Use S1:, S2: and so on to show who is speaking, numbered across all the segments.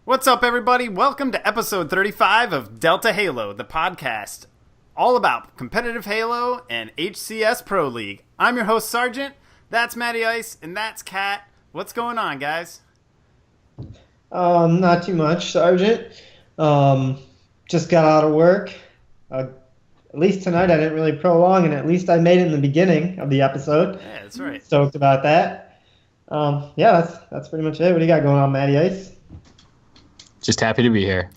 S1: What's up, everybody? Welcome to episode 35 of DeltaHalo, the podcast all about competitive Halo and HCS Pro League. I'm your host, Sergeant. That's MattyIce, and that's Cat. What's going on, guys?
S2: Not too much, Sergeant. Just got out of work. At least tonight I didn't really prolong, and at least I made it in the beginning of the episode.
S1: Yeah, that's right.
S2: Stoked about that. That's pretty much it. What do you got going on, MattyIce?
S3: Just happy to be here.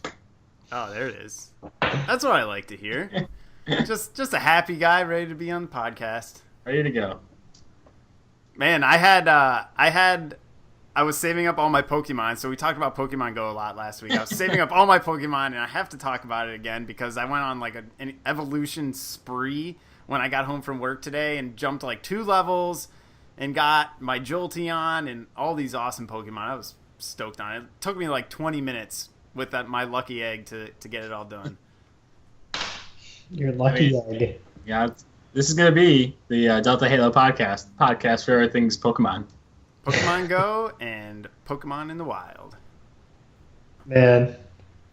S1: Oh, there it is. That's what I like to hear. Just a happy guy ready to be on the podcast.
S3: Ready to go.
S1: Man, I was saving up all my Pokemon, so we talked about Pokemon Go a lot last week. I was saving up all my Pokemon, and I have to talk about it again because I went on like an evolution spree when I got home from work today and jumped like 2 levels and got my Jolteon and all these awesome Pokemon. I was stoked on it. It took me like 20 minutes with my lucky egg to get it all done.
S2: Your lucky egg.
S3: Yeah, this is going to be the DeltaHalo podcast for everything's Pokemon.
S1: Pokemon Go and Pokemon in the Wild.
S2: Man.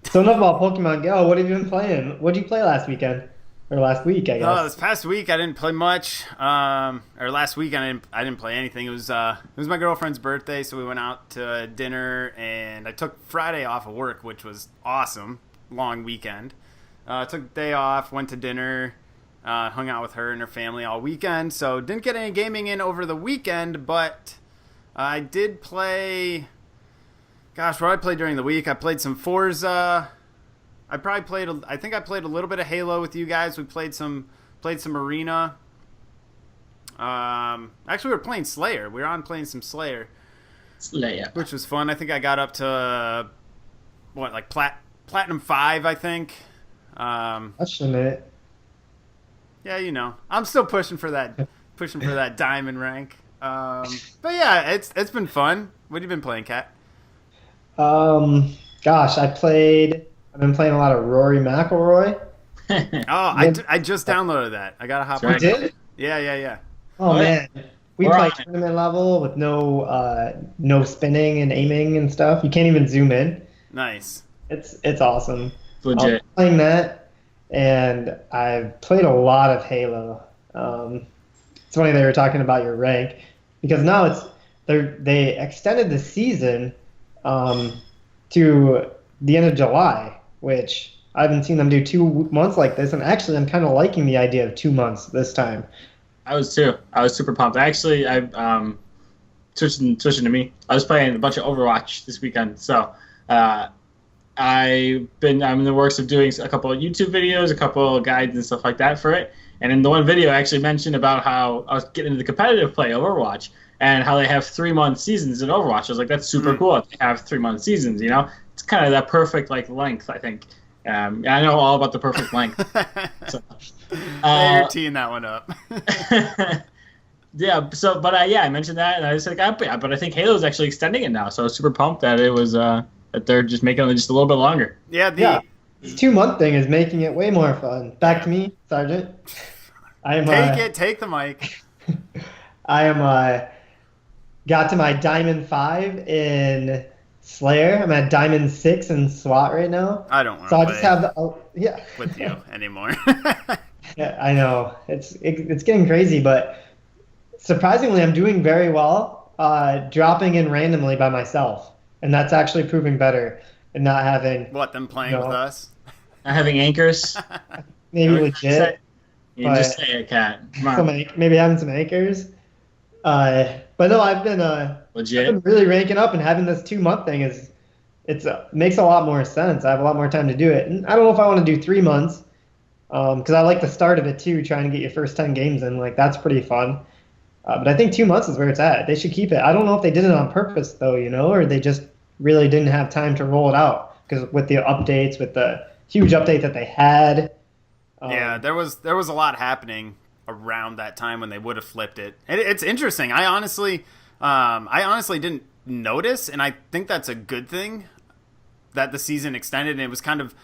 S2: So enough about Pokemon Go. What have you been playing? What did you play last weekend? Or last week, I guess.
S1: This past week I didn't play much. Or last week I didn't play anything. It was my girlfriend's birthday, so we went out to dinner, and I took Friday off of work, which was awesome. Long weekend. Took the day off, went to dinner, hung out with her and her family all weekend. So didn't get any gaming in over the weekend, but I did play. Gosh, what did I play during the week? I played some Forza. I played a little bit of Halo with you guys. We played some Arena. Actually, we were playing Slayer. We were on playing some Slayer, which was fun. I think I got up to Platinum 5, I think.
S2: That's a minute.
S1: Yeah, you know, I'm still pushing for that diamond rank. But yeah, it's been fun. What have you been playing, Kat?
S2: Gosh, I've been playing a lot of Rory McIlroy.
S1: I just downloaded that. I gotta hop on.
S2: You did?
S1: Yeah.
S2: Oh man, we play tournament level with no spinning and aiming and stuff. You can't even zoom in.
S1: Nice.
S2: It's awesome.
S3: Legit.
S2: I'm playing that, and I've played a lot of Halo. It's funny they were talking about your rank because now they extended the season to the end of July, which I haven't seen them do 2 months like this, and actually I'm kind of liking the idea of 2 months this time.
S3: I was too. I was super pumped. Actually, switching to me. I was playing a bunch of Overwatch this weekend, so I'm in the works of doing a couple of YouTube videos, a couple of guides and stuff like that for it. And in the one video, I actually mentioned about how I was getting into the competitive play of Overwatch and how they have 3-month seasons in Overwatch. I was like, that's super cool if they have 3-month seasons, you know? It's kind of that perfect length, I think. I know all about the perfect length. So,
S1: you're teeing that one up.
S3: Yeah. So, but I mentioned that, and I was like, but I think Halo's actually extending it now. So I was super pumped that it was that they're just making it just a little bit longer.
S2: Yeah. This 2-month thing is making it way more fun. Back to me, Sergeant.
S1: Take the mic.
S2: I am got to my Diamond 5 in Slayer. I'm at Diamond 6 in SWAT right now.
S1: I don't want
S2: to
S1: play
S2: I just have
S1: with you anymore.
S2: Yeah, I know. It's getting crazy, but surprisingly, I'm doing very well dropping in randomly by myself. And that's actually proving better and not having...
S1: them playing with us?
S3: Not having anchors?
S2: Maybe legit.
S3: Just say it, Cat. Come on.
S2: Maybe having some anchors. But no, I've been
S3: legit.
S2: I've been really ranking up, and having this 2-month thing makes a lot more sense. I have a lot more time to do it. And I don't know if I want to do 3 months because I like the start of it too, trying to get your first 10 games in. Like, that's pretty fun. But I think 2 months is where it's at. They should keep it. I don't know if they did it on purpose, though, or they just really didn't have time to roll it out because with the updates, with the huge update that they had.
S1: Yeah, there was a lot happening around that time when they would have flipped it. It's interesting. I honestly didn't notice, and I think that's a good thing that the season extended and it was kind of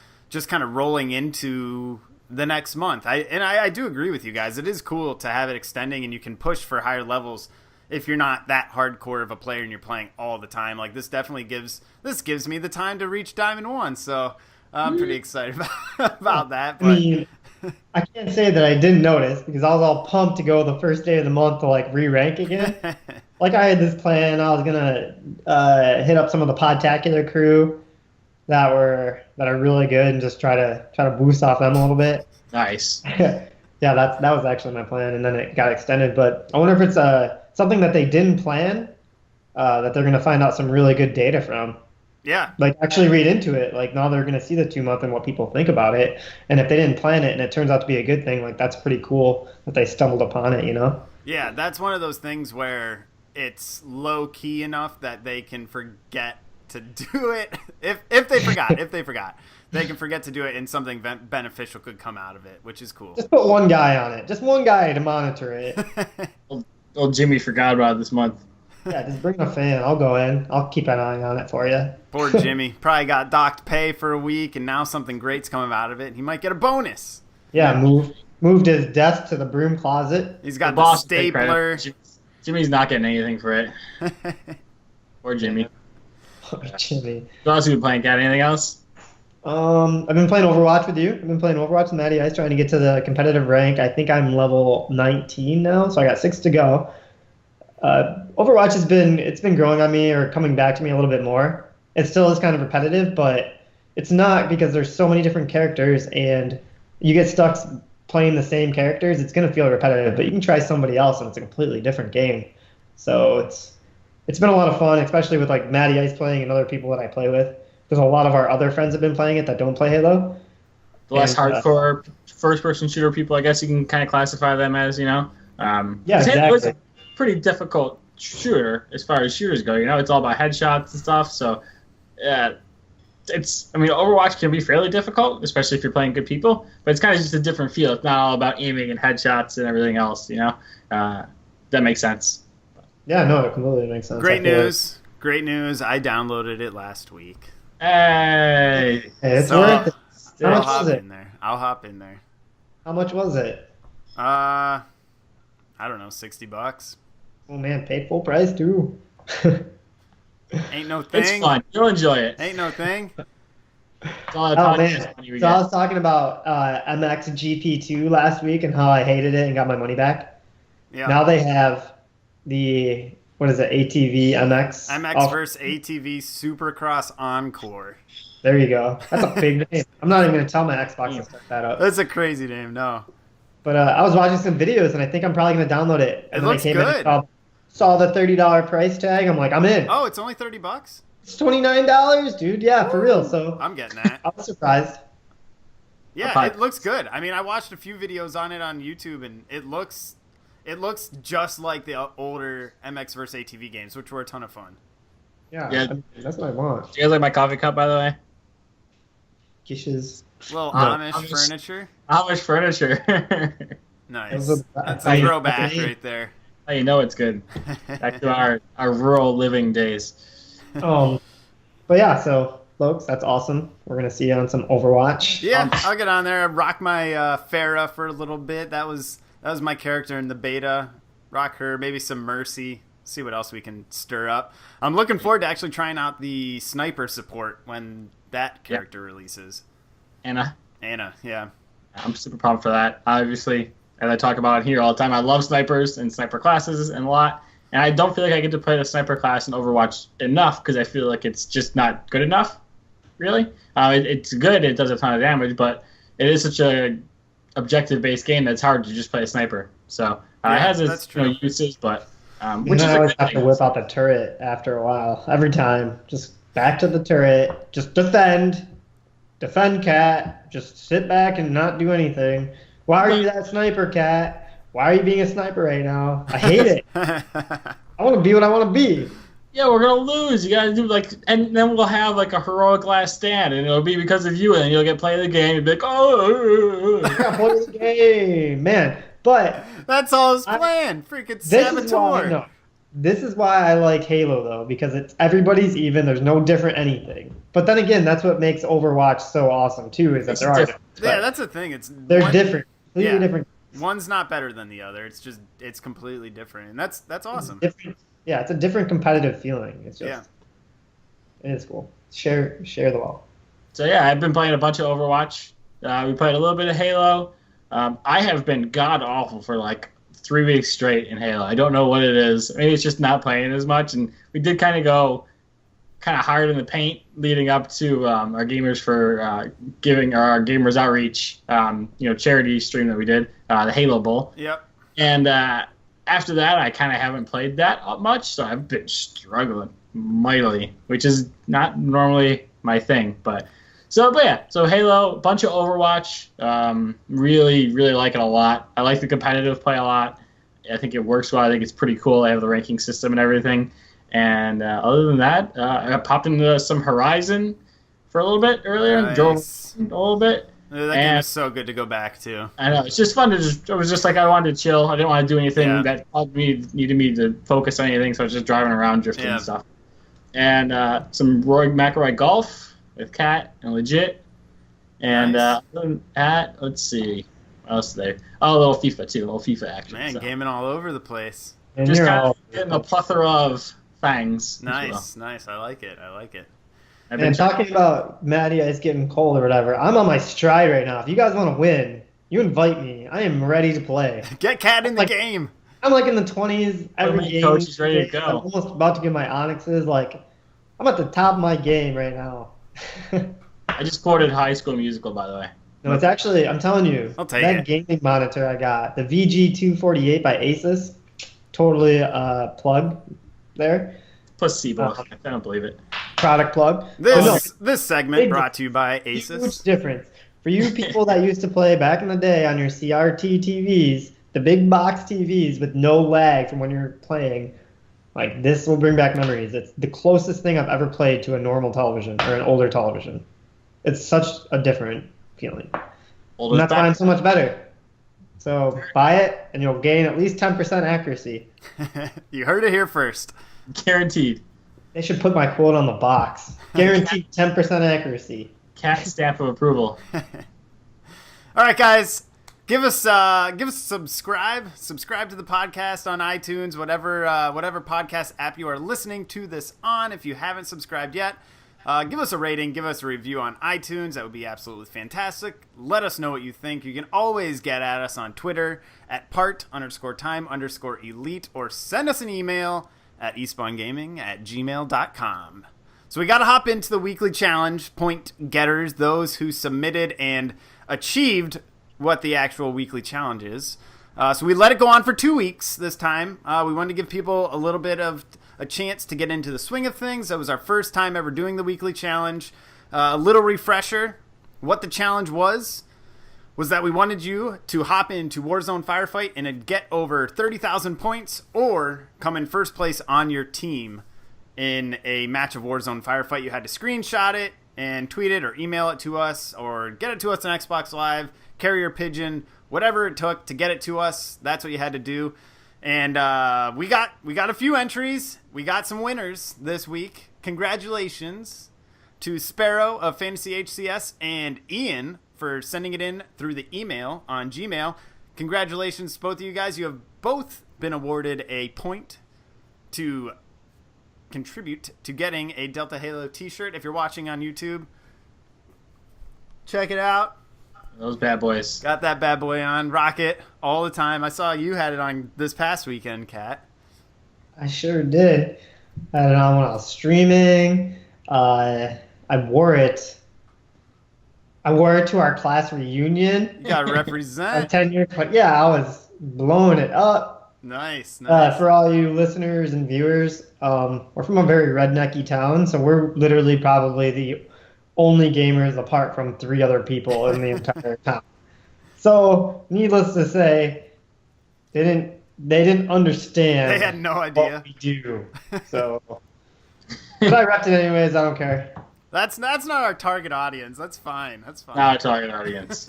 S1: rolling into the next month. I do agree with you guys. It is cool to have it extending and you can push for higher levels if you're not that hardcore of a player and you're playing all the time, like this definitely gives me the time to reach Diamond 1. So I'm pretty excited about that. But
S2: I mean, I can't say that I didn't notice because I was all pumped to go the first day of the month to like re-rank again. Like I had this plan. I was gonna hit up some of the Podtacular crew that are really good and just try to boost off them a little bit.
S3: Nice.
S2: Yeah, that was actually my plan, and then it got extended. But I wonder if it's something that they didn't plan that they're gonna find out some really good data from.
S1: Yeah.
S2: Like actually read into it. Like now they're gonna see the 2-month and what people think about it. And if they didn't plan it and it turns out to be a good thing, like that's pretty cool that they stumbled upon it. You know?
S1: Yeah, that's one of those things where it's low key enough that they can forget to do it. If they forgot, they can forget to do it, and something beneficial could come out of it, which is cool.
S2: Just put one guy on it. Just one guy to monitor it.
S3: Old Jimmy forgot about it this month.
S2: Yeah, just bring a fan. I'll go in. I'll keep an eye on it for you.
S1: Poor Jimmy. Probably got docked pay for a week, and now something great's coming out of it. He might get a bonus.
S2: Yeah, moved his desk to the broom closet.
S1: He's got the stapler.
S3: Jimmy's not getting anything for it. Poor Jimmy.
S2: Poor Jimmy.
S3: What else have you been playing, Cat? Anything else?
S2: I've been playing Overwatch with you. I've been playing Overwatch with MattyIce, trying to get to the competitive rank. I think I'm level 19 now, so I got 6 to go. Overwatch has been growing on me or coming back to me a little bit more. It still is kind of repetitive, but it's not because there's so many different characters and you get stuck playing the same characters. It's going to feel repetitive, but you can try somebody else and it's a completely different game. So it's been a lot of fun, especially with like MattyIce playing and other people that I play with. There's a lot of our other friends have been playing it that don't play Halo.
S3: The less hardcore first-person shooter people, I guess you can kind of classify them as, you know.
S2: Yeah, exactly.
S3: It's a pretty difficult shooter as far as shooters go. You know, it's all about headshots and stuff. So, Overwatch can be fairly difficult, especially if you're playing good people. But it's kind of just a different feel. It's not all about aiming and headshots and everything else. You know, that makes sense.
S2: Yeah, no, it completely makes sense.
S1: Great news! Great news! I downloaded it last week.
S3: Hey,
S2: it's
S1: So,
S2: worth it. How
S1: I'll
S2: much was
S1: hop
S2: it?
S1: in there. I'll hop in there.
S2: How much was it?
S1: I don't know, $60.
S2: Oh man, paid full price too.
S1: Ain't no thing.
S3: it's fun. You'll enjoy it.
S1: Ain't no thing.
S3: It's all that
S2: Oh
S3: podcast
S2: man,
S3: money we
S2: so I
S3: get.
S2: was talking about MX GP2 last week and how I hated it and got my money back.
S1: Yeah.
S2: Now they have the ATV MX.
S1: MX versus ATV Supercross Encore.
S2: There you go. That's a big name. I'm not even gonna tell my Xbox to start that up.
S1: That's a crazy name. No.
S2: But I was watching some videos and I think I'm probably gonna download it.
S1: It looks good.
S2: And saw the $30 price tag. I'm like, I'm in.
S1: Oh, it's only $30.
S2: It's $29, dude. Yeah, for real. So
S1: I'm getting that.
S2: I was surprised.
S1: Yeah, it looks good. I mean, I watched a few videos on it on YouTube, and it looks just like the older MX vs ATV games, which were a ton of fun.
S2: Yeah,
S3: Yeah.
S2: I mean, that's what I want.
S3: Do you guys like my coffee cup, by the way?
S2: Gishes.
S1: Little
S2: No.
S1: Amish furniture.
S3: How much furniture?
S1: Nice.
S2: Those are-
S1: That's
S2: how
S1: a
S2: you-
S1: throwback
S2: how you-
S1: right there.
S3: How you know it's good. Back to our rural living days.
S2: But yeah, so folks, that's awesome. We're gonna see you on some Overwatch.
S1: Yeah, I'll get on there. Rock my Farah for a little bit. That was my character in the beta. Rock her, maybe some Mercy. See what else we can stir up. I'm looking forward to actually trying out the sniper support when that character releases.
S3: Anna,
S1: Yeah.
S3: I'm super pumped for that. Obviously, as I talk about here all the time, I love snipers and sniper classes and a lot. And I don't feel like I get to play the sniper class in Overwatch enough because I feel like it's just not good enough, really. It's good. It does a ton of damage, but it is such a objective-based game that it's hard to just play a sniper. So it has its uses, but
S2: Which I always have to whip out the turret after a while. Every time, just back to the turret. Just defend, cat. Just sit back and not do anything. Why are you that sniper, cat? Why are you being a sniper right now? I hate it. I want to be what I want to be.
S3: Yeah, we're gonna lose. You gotta do and then we'll have a heroic last stand, and it'll be because of you, and then you'll get play the game. You'll be like, oh,
S2: I gotta play the game, man. But
S1: that's all his plan. Freaking Saboteur.
S2: This is why I like Halo though, because everybody's even. There's no different anything. But then again, that's what makes Overwatch so awesome too. Is that there are different.
S1: Yeah, that's the thing.
S2: They're different. Completely different.
S1: One's not better than the other. It's completely different, and that's awesome.
S2: Yeah, it's a different competitive feeling. It's just it is cool. Share the wall.
S3: So yeah, I've been playing a bunch of Overwatch. We played a little bit of Halo. I have been god awful for like 3 weeks straight in Halo. I don't know what it is. Maybe it's just not playing as much. And we did kind of go hard in the paint leading up to our Gamers for giving our Gamers Outreach charity stream that we did, the Halo Bowl.
S1: Yep.
S3: And after that, I kind of haven't played that much, so I've been struggling mightily, which is not normally my thing. So Halo, bunch of Overwatch, really, really like it a lot. I like the competitive play a lot. I think it works well. I think it's pretty cool. I have the ranking system and everything. And other than that, I popped into some Horizon for a little bit earlier,
S1: nice.
S3: drove a little bit.
S1: That game is so good to go back to.
S3: I know, it's just fun to it was just like I wanted to chill. I didn't want to do anything that needed me to focus on anything, so I was just driving around, drifting and stuff. And some Roy McIlroy golf with Cat and Legit. And
S1: nice.
S3: Let's see, what else is there? Oh, a little FIFA too, a little FIFA action.
S1: Man, gaming all over the place.
S2: And
S3: Just
S2: you're
S3: kind
S2: all
S3: of getting a plethora of things.
S1: Nice. I like it.
S2: And talking about MattyIce getting cold or whatever, I'm on my stride right now. If you guys want to win, you invite me. I am ready to play.
S1: Get Cat in the game.
S2: I'm like in the 20s every game.
S3: Coach is ready to go.
S2: I'm almost about to get my Onyxes. Like, I'm at the top of my game right now.
S3: I just quoted High School Musical, by the way.
S2: No, it's actually, I'm telling you,
S1: I'll take
S2: that
S1: it.
S2: gaming monitor I got, the VG248 by Asus, totally plug there.
S3: Placebo. I don't believe it.
S2: Product plug.
S1: This segment brought to you by Asus.
S2: Huge difference. For you people that used to play back in the day on your CRT TVs, the big box TVs with no lag from when you're playing, like this will bring back memories. It's the closest thing I've ever played to a normal television or an older television. It's such a different feeling. And that's why I'm so much better. So buy it and you'll gain at least 10% accuracy.
S1: You heard it here first.
S3: Guaranteed.
S2: They should put my quote on the box. Guaranteed 10% accuracy.
S3: Cat stamp of approval.
S1: All right, guys. Give us a subscribe. Subscribe to the podcast on iTunes, whatever podcast app you are listening to this on. If you haven't subscribed yet, give us a rating. Give us a review on iTunes. That would be absolutely fantastic. Let us know what you think. You can always get at us on Twitter at part_time_elite or send us an email at espawngaming@gmail.com. So we got to hop into the weekly challenge, point getters, those who submitted and achieved what the actual weekly challenge is. So we let it go on for 2 weeks this time. We wanted to give people a little bit of a chance to get into the swing of things. That was our first time ever doing the weekly challenge. A little refresher. What the challenge was that we wanted you to hop into Warzone Firefight and get over 30,000 points or come in first place on your team in a match of Warzone Firefight. You had to screenshot it and tweet it or email it to us or get it to us on Xbox Live, carrier pigeon, whatever it took to get it to us. That's what you had to do. And we got a few entries. We got some winners this week. Congratulations to Sparrow of Fantasy HCS and Ian for sending it in through the email on Gmail. Congratulations, both of you guys. You have both been awarded a point to contribute to getting a DeltaHalo t-shirt. If you're watching on YouTube, check it out.
S3: Those bad boys.
S1: Got that bad boy on. Rock it all the time. I saw you had it on this past weekend, Kat.
S2: I sure did. I had it on when I was streaming. I wore it. I wore it to our class reunion.
S1: You got to represent.
S2: 10 years. Yeah, I was blowing it up.
S1: Nice.
S2: For all you listeners and viewers, we're from a very rednecky town, so we're literally probably the only gamers apart from 3 other people in the entire town. So, needless to say, they didn't understand.
S1: They had no idea
S2: what we do. So, but I repped it anyways. I don't care.
S1: That's not our target audience. That's fine.
S3: Not our target audience.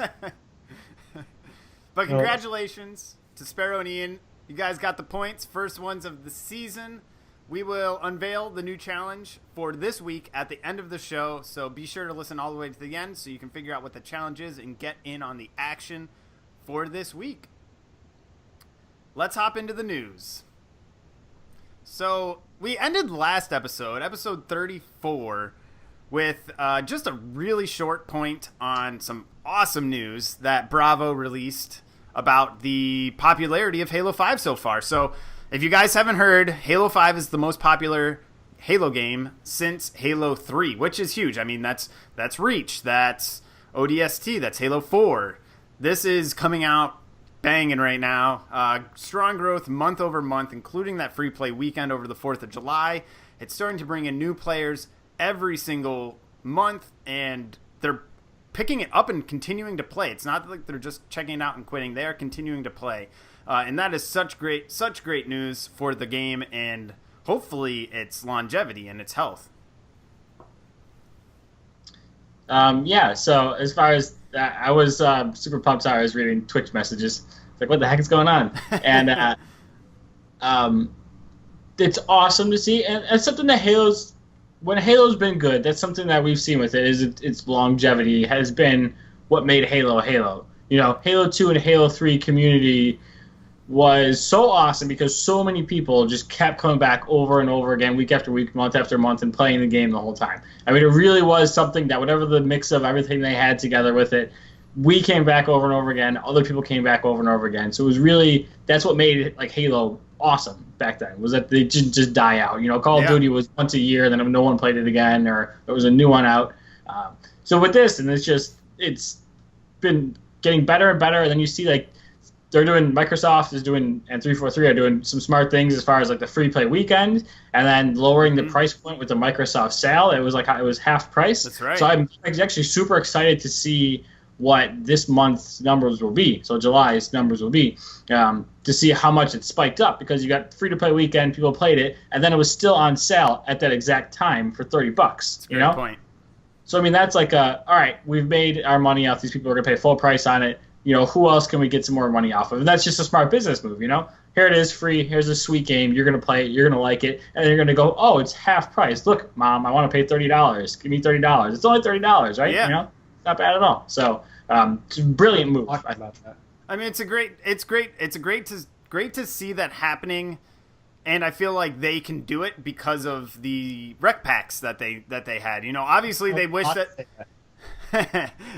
S1: But congratulations to Sparrow and Ian. You guys got the points. First ones of the season. We will unveil the new challenge for this week at the end of the show, so be sure to listen all the way to the end so you can figure out what the challenge is and get in on the action for this week. let's hop into the news. So we ended last episode 34, with just a really short point on some awesome news that Bravo released about the popularity of Halo 5 so far. So if you guys haven't heard, Halo 5 is the most popular Halo game since Halo 3, which is huge. I mean, that's Reach, that's ODST, that's Halo 4. This is coming out banging right now. Strong growth month over month, including that free play weekend over the 4th of July. It's starting to bring in new players every single month, and they're picking it up and continuing to play. It's not like they're just checking it out and quitting. They are continuing to play. And that is such great news for the game, and hopefully its longevity and its health.
S3: Yeah, so as far as that, I was super pumped. Sorry, I was reading Twitch messages. It's like, what the heck is going on? And it's awesome to see. And it's something that when Halo's been good, that's something that we've seen with it, is its longevity has been what made Halo Halo. You know, Halo 2 and Halo 3 community was so awesome because so many people just kept coming back over and over again, week after week, month after month, and playing the game the whole time. I mean, it really was something that whatever the mix of everything they had together with it, we came back over and over again, other people came back over and over again. So it was really, that's what made it, like, Halo awesome back then, was that they didn't just die out. You know, Call of Duty was once a year, then no one played it again, or there was a new one out. So with this, and it's been getting better and better, and then you see, like, Microsoft is doing, and 343 are doing some smart things as far as like the free play weekend, and then lowering the price point with the Microsoft sale. It was half price.
S1: That's right.
S3: So I'm actually super excited to see what this month's numbers will be. So July's numbers will be to see how much it spiked up, because you got free to play weekend, people played it, and then it was still on sale at that exact time for $30.
S1: That's a great point.
S3: So I mean, that's like all right, we've made our money off these people. We're gonna pay full price on it. You know, who else can we get some more money off of? And that's just a smart business move, you know? Here it is, free. Here's a sweet game. You're going to play it. You're going to like it. And then you're going to go, oh, it's half price. Look, Mom, I want to pay $30. Give me $30. It's only $30, right?
S1: Yeah.
S3: You know? Not bad at all. So it's a brilliant move.
S1: I mean, it's great to see that happening, and I feel like they can do it because of the rec packs that they had. You know, obviously they wish that...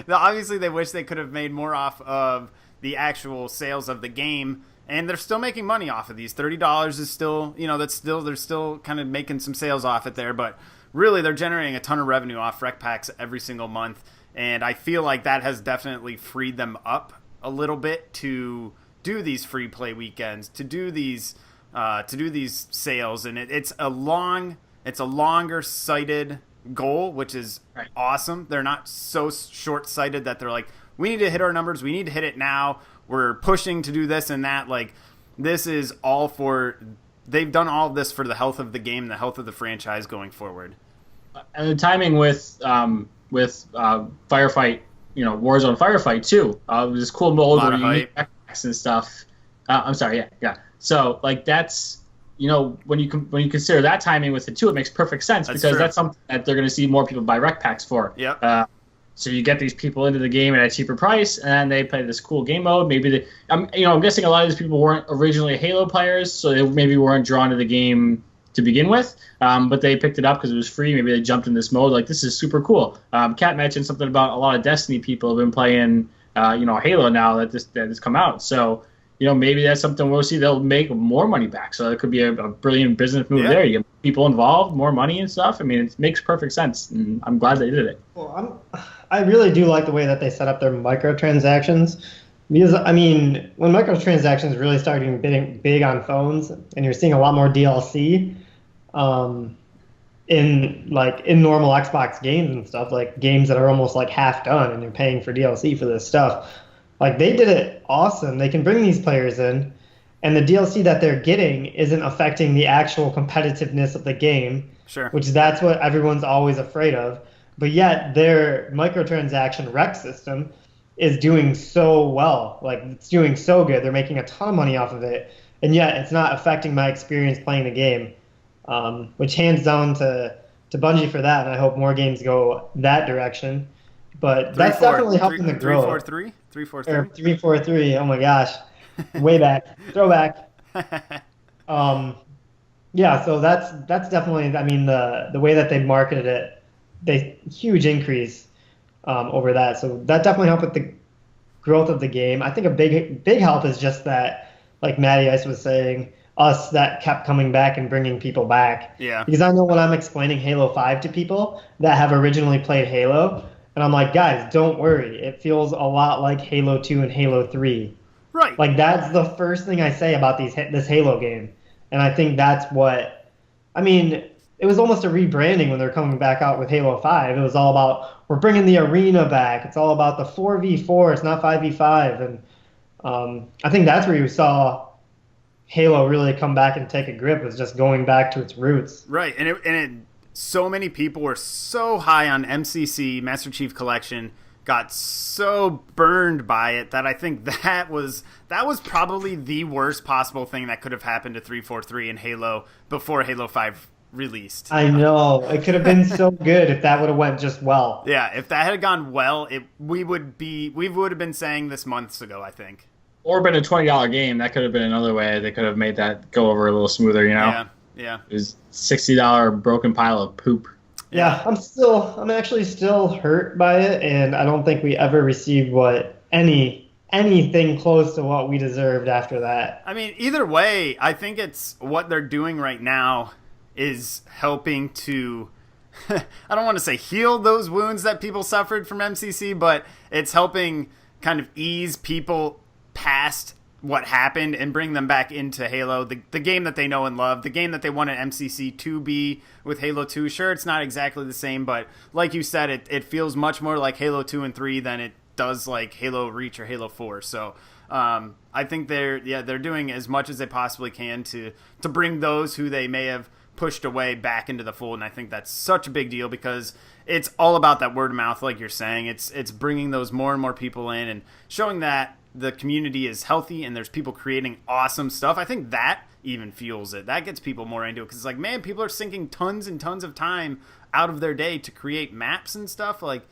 S1: Obviously, they wish they could have made more off of the actual sales of the game, and they're still making money off of these. $30 is still, you know, they're still kind of making some sales off it there, but really they're generating a ton of revenue off rec packs every single month, and I feel like that has definitely freed them up a little bit to do these free play weekends, to do these sales, and it's a longer sighted goal, which is awesome. They're not so short-sighted that they're like, we need to hit our numbers, we need to hit it now, we're pushing to do this and that. Like, this is all they've done all of this for the health of the game, the health of the franchise going forward.
S3: And the timing with Firefight, you know, Warzone Firefight too, this cool mode where you need catXx and stuff. I'm sorry, yeah. So like that's, you know, when you consider that timing with it too, it makes perfect sense, because that's something that they're going to see more people buy rec packs for.
S1: Yep.
S3: So you get these people into the game at a cheaper price, and they play this cool game mode. Maybe I'm guessing a lot of these people weren't originally Halo players, so they maybe weren't drawn to the game to begin with, but they picked it up because it was free. Maybe they jumped in this mode. Like, this is super cool. Kat mentioned something about a lot of Destiny people have been playing, Halo now that has come out. So, you know, maybe that's something we'll see. They'll make more money back. So it could be a brilliant business move there. You get people involved, more money and stuff. I mean, it makes perfect sense, and I'm glad they did it.
S2: Well, I really do like the way that they set up their microtransactions. Because, I mean, when microtransactions really start getting big on phones, and you're seeing a lot more DLC in normal Xbox games and stuff, like games that are almost like half done, and you're paying for DLC for this stuff. Like, they did it awesome. They can bring these players in, and the DLC that they're getting isn't affecting the actual competitiveness of the game.
S1: Sure.
S2: Which that's what everyone's always afraid of. But yet their microtransaction rec system is doing so well. Like, it's doing so good. They're making a ton of money off of it, and yet it's not affecting my experience playing the game. Which hands down to Bungie for that, and I hope more games go that direction. But that's definitely helping the growth.
S1: 343? 343?
S2: 343. Oh my gosh. Way back. Throwback. Yeah, so that's definitely. I mean, the way that they marketed it, they huge increase over that. So that definitely helped with the growth of the game. I think a big help is just that, like MattyIce was saying, us that kept coming back and bringing people back.
S1: Yeah.
S2: Because I know when I'm explaining Halo 5 to people that have originally played Halo, and I'm like, guys, don't worry. It feels a lot like Halo 2 and Halo 3.
S1: Right.
S2: Like that's the first thing I say about this Halo game, and I think that's what. I mean, it was almost a rebranding when they're coming back out with Halo 5. It was all about we're bringing the arena back. It's all about the 4v4. It's not 5v5, and I think that's where you saw Halo really come back and take a grip. Was just going back to its roots.
S1: Right, and so many people were so high on MCC Master Chief Collection, got so burned by it that I think that was probably the worst possible thing that could have happened to 343 and Halo before Halo 5 released.
S2: I know. It could have been so good if that would have went just well.
S1: Yeah, if that had gone well, we would have been saying this months ago, I think.
S3: Or been a $20 game. That could have been another way they could have made that go over a little smoother, you know?
S1: Yeah.
S3: It was $60 broken pile of poop.
S2: Yeah, I'm actually still hurt by it, and I don't think we ever received anything close to what we deserved after that.
S1: I mean, either way, I think it's what they're doing right now is helping to, I don't want to say heal those wounds that people suffered from MCC, but it's helping kind of ease people past what happened and bring them back into Halo, the game that they know and love, the game that they wanted MCC to be with Halo 2. Sure, it's not exactly the same, but like you said, it feels much more like Halo 2 and 3 than it does like Halo Reach or Halo 4. So I think they're doing as much as they possibly can to bring those who they may have pushed away back into the fold, and I think that's such a big deal because it's all about that word of mouth, like you're saying. It's bringing those more and more people in and showing that the community is healthy and there's people creating awesome stuff. I think that even fuels it. That gets people more into it because it's like, man, people are sinking tons and tons of time out of their day to create maps and stuff. Like,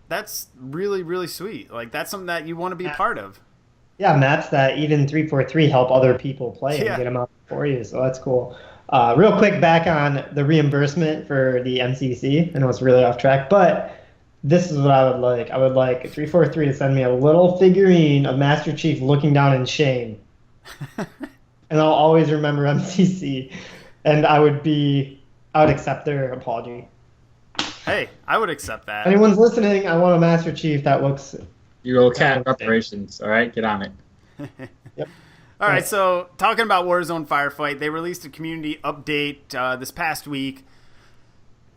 S1: that's really, really sweet. Like, that's something that you want to be a part of.
S2: Yeah, maps that even 343 help other people play and
S1: Yeah.
S2: get them out for you, so that's cool. Real quick, back on the reimbursement for the MCC. I know it's really off track, but this is what I would like. I would like 343 to send me a little figurine of Master Chief looking down in shame. And I'll always remember MCC. And I would accept their apology.
S1: Hey, I would accept that.
S2: If anyone's listening, I want a Master Chief that looks...
S3: You owe cat reparations, all right? Get on it.
S2: Yep.
S1: All right, so talking about Warzone Firefight, they released a community update this past week.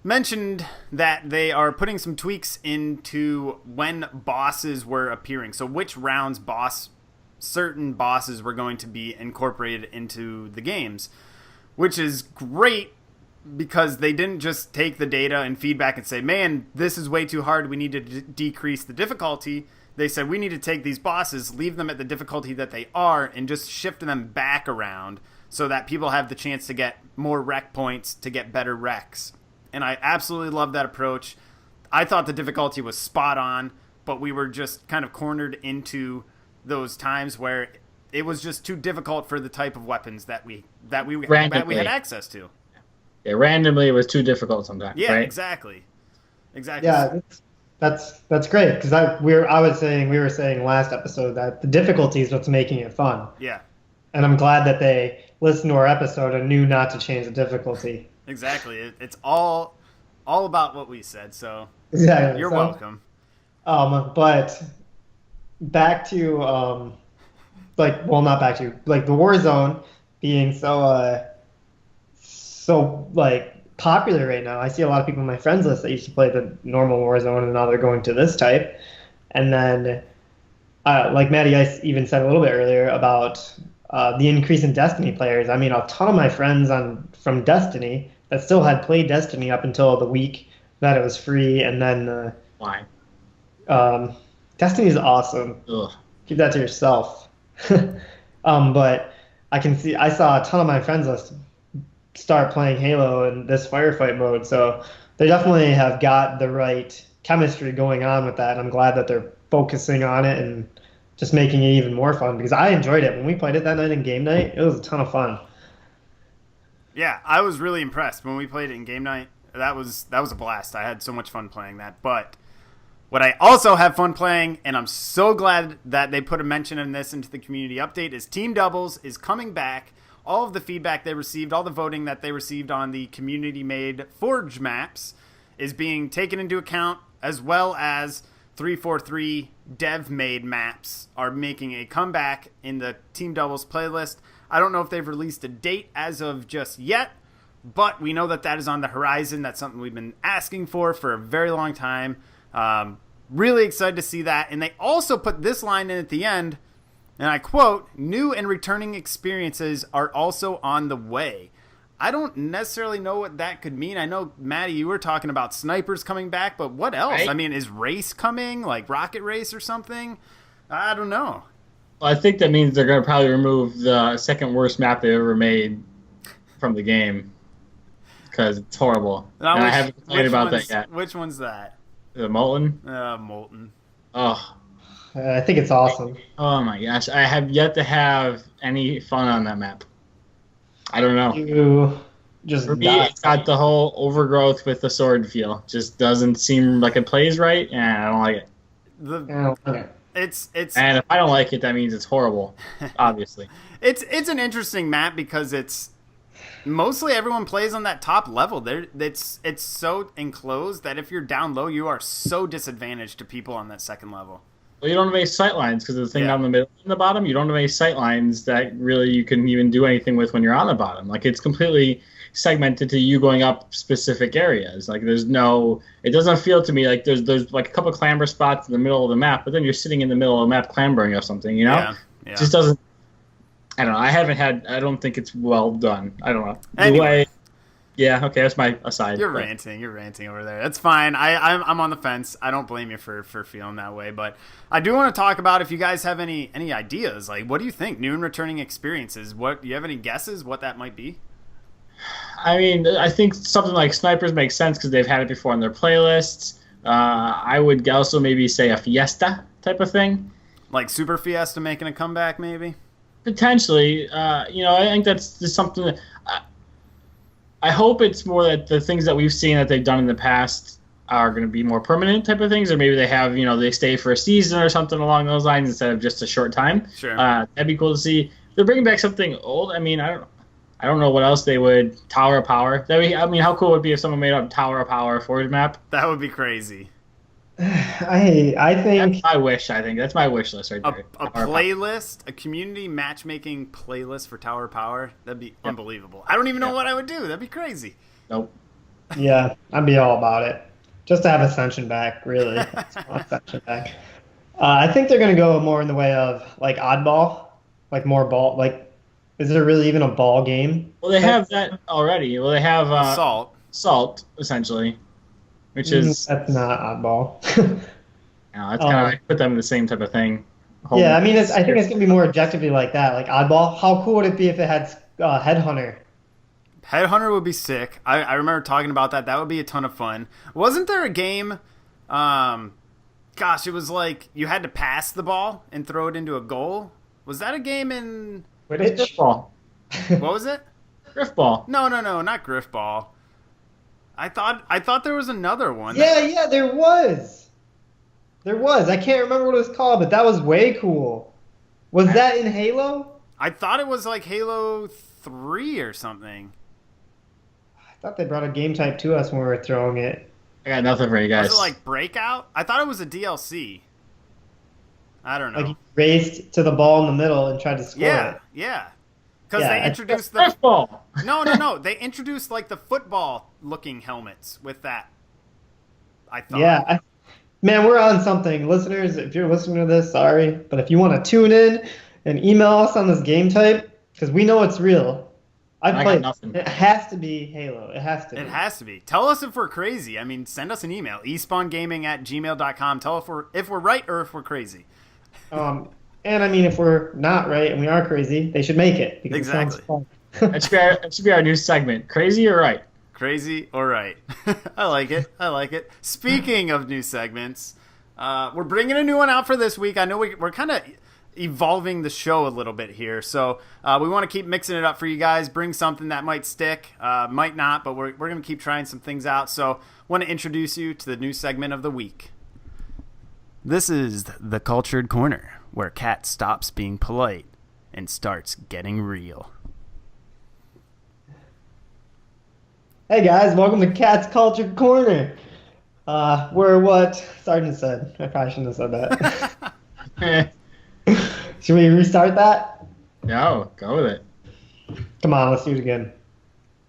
S1: Mentioned that they are putting some tweaks into when bosses were appearing. So which rounds certain bosses were going to be incorporated into the games, which is great because they didn't just take the data and feedback and say, man, this is way too hard, we need to decrease the difficulty. They said, we need to take these bosses, leave them at the difficulty that they are, and just shift them back around so that people have the chance to get more rec points to get better recs. And I absolutely love that approach. I thought the difficulty was spot on, but we were just kind of cornered into those times where it was just too difficult for the type of weapons that we had access to.
S3: Yeah, randomly it was too difficult sometimes.
S1: Yeah,
S3: right?
S1: exactly.
S2: Yeah, that's great because we were saying last episode that the difficulty is what's making it fun.
S1: Yeah.
S2: And I'm glad that they listened to our episode and knew not to change the difficulty.
S1: Exactly. It's all about what we said, so
S2: exactly.
S1: You're welcome.
S2: But back to not back to like the Warzone being so popular right now. I see a lot of people on my friends list that used to play the normal Warzone and now they're going to this type. And then like MattyIce even said a little bit earlier about the increase in Destiny players. I mean, a ton of my friends from Destiny that still had played Destiny up until the week that it was free, and then
S3: Why?
S2: Destiny's awesome.
S3: Ugh.
S2: Keep that to yourself. But I saw a ton of my friends list start playing Halo in this firefight mode, so they definitely have got the right chemistry going on with that, and I'm glad that they're focusing on it and just making it even more fun because I enjoyed it when we played it that night in game night. It was a ton of fun.
S1: Yeah, I was really impressed when we played it in game night. That was a blast. I had so much fun playing that. But what I also have fun playing, and I'm so glad that they put a mention in this into the community update, is Team Doubles is coming back. All of the feedback they received, all the voting that they received on the community-made Forge maps is being taken into account, as well as 343 dev-made maps are making a comeback in the Team Doubles playlist. I don't know if they've released a date as of just yet, but we know that is on the horizon. That's something we've been asking for a very long time. Really excited to see that. And they also put this line in at the end, and I quote, "New and returning experiences are also on the way." I don't necessarily know what that could mean. I know, Matty, you were talking about snipers coming back, but what else? Right? I mean, is race coming, like Rocket Race or something? I don't know.
S3: Well, I think that means they're going to probably remove the second worst map they ever made from the game because it's horrible.
S1: Now,
S3: and I haven't complained about that yet.
S1: Which one's that?
S3: The Molten?
S1: Molten.
S3: Oh.
S2: I think it's awesome.
S3: Oh my gosh. I have yet to have any fun on that map. I don't know.
S2: You just
S3: For me, it's got the whole overgrowth with the sword feel. Just doesn't seem like it plays right, and I don't like it.
S1: It's
S3: and if I don't like it, that means it's horrible. Obviously,
S1: it's an interesting map because it's mostly everyone plays on that top level. It's so enclosed that if you're down low, you are so disadvantaged to people on that second level.
S3: Well, you don't have any sight lines because of the thing down the middle and the bottom. You don't have any sight lines that really you can even do anything with when you're on the bottom. Like, it's completely segmented to you going up specific areas. Like, there's no, it doesn't feel to me like there's like a couple clamber spots in the middle of the map, but then you're sitting in the middle of the map clambering or something, you know?
S1: Yeah.
S3: It just doesn't, I don't know. I don't think it's well done. I don't know.
S1: Anyway.
S3: Yeah, okay, that's my aside.
S1: You're ranting over there. That's fine. I'm on the fence. I don't blame you for feeling that way, but I do want to talk about if you guys have any ideas. Like, what do you think? New and returning experiences. What do you have any guesses what that might be?
S3: I mean, I think something like snipers makes sense because they've had it before on their playlists. I would also maybe say a fiesta type of thing.
S1: Like Super Fiesta making a comeback, maybe?
S3: Potentially. I think that's just something that... I hope it's more that the things that we've seen that they've done in the past are going to be more permanent type of things, or maybe they have, they stay for a season or something along those lines instead of just a short time.
S1: Sure.
S3: That'd be cool to see. They're bringing back something old. I mean, I don't know what else they would. Tower of Power. How cool would it be if someone made a Tower of Power Forge map?
S1: That would be crazy.
S2: I think
S3: that's my wish. I think that's my wish list right there.
S1: A playlist, a community matchmaking playlist for Tower Power. That'd be unbelievable. I don't even know what I would do. That'd be crazy.
S3: Nope.
S2: Yeah, I'd be all about it. Just to have Ascension back, really. Ascension back. I think they're gonna go more in the way of like oddball, like more ball. Like, is there really even a ball game?
S3: Well, they have that already. Well, they have Salt essentially. Which is
S2: that's not oddball.
S3: That's kind of like put them in the same type of thing.
S2: Yeah, I mean, I think it's gonna be more objectively like that, like oddball. How cool would it be if it had Headhunter?
S1: Headhunter would be sick. I remember talking about that. That would be a ton of fun. Wasn't there a game? It was like you had to pass the ball and throw it into a goal. Was that a game in?
S3: Griffball.
S1: What was it?
S3: Griffball.
S1: No, not Griffball. I thought there was another one.
S2: Yeah, there was. I can't remember what it was called, but that was way cool. Was that in Halo?
S1: I thought it was like Halo 3 or something.
S2: I thought they brought a game type to us when we were throwing it.
S3: I got nothing for you guys.
S1: Was it like Breakout? I thought it was a DLC. I don't know.
S2: Like you raced to the ball in the middle and tried to score it.
S1: Yeah. Because they introduced the
S3: football.
S1: No. They introduced like the football-looking helmets with that. I thought.
S2: Yeah, man, we're on something, listeners. If you're listening to this, sorry, but if you want to tune in and email us on this game type, because we know it's real. I played nothing. It has to be Halo. It has to.
S1: It has to be. Tell us if we're crazy. I mean, send us an email, espawngaming@gmail.com. Tell if we're right or if we're crazy.
S2: And I mean, if we're not right and we are crazy, they should make it. Because
S1: exactly.
S2: It sounds fun.
S3: That should be our new segment. Crazy or right?
S1: Crazy or right. I like it. Speaking of new segments, we're bringing a new one out for this week. I know we're kind of evolving the show a little bit here. So we want to keep mixing it up for you guys, bring something that might stick, might not, but we're going to keep trying some things out. So want to introduce you to the new segment of the week. This is the Cultured Corner, where Cat stops being polite and starts getting real.
S2: Hey guys, welcome to Cat's Cultured Corner. We're what Sergeant said. I probably shouldn't have said that. Should we restart that?
S3: No, go with it.
S2: Come on, let's do it again.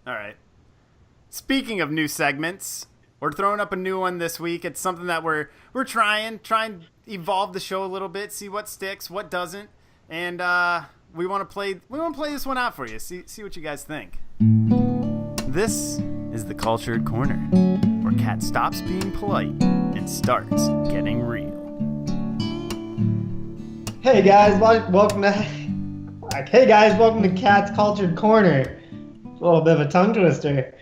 S1: All right. Speaking of new segments, we're throwing up a new one this week. It's something that we're trying to evolve the show a little bit, see what sticks, what doesn't, and we want to play this one out for you. See what you guys think. This is the Cultured Corner, where Cat stops being polite and starts getting real.
S2: Hey guys, welcome to Cat's Cultured Corner. A little bit of a tongue twister,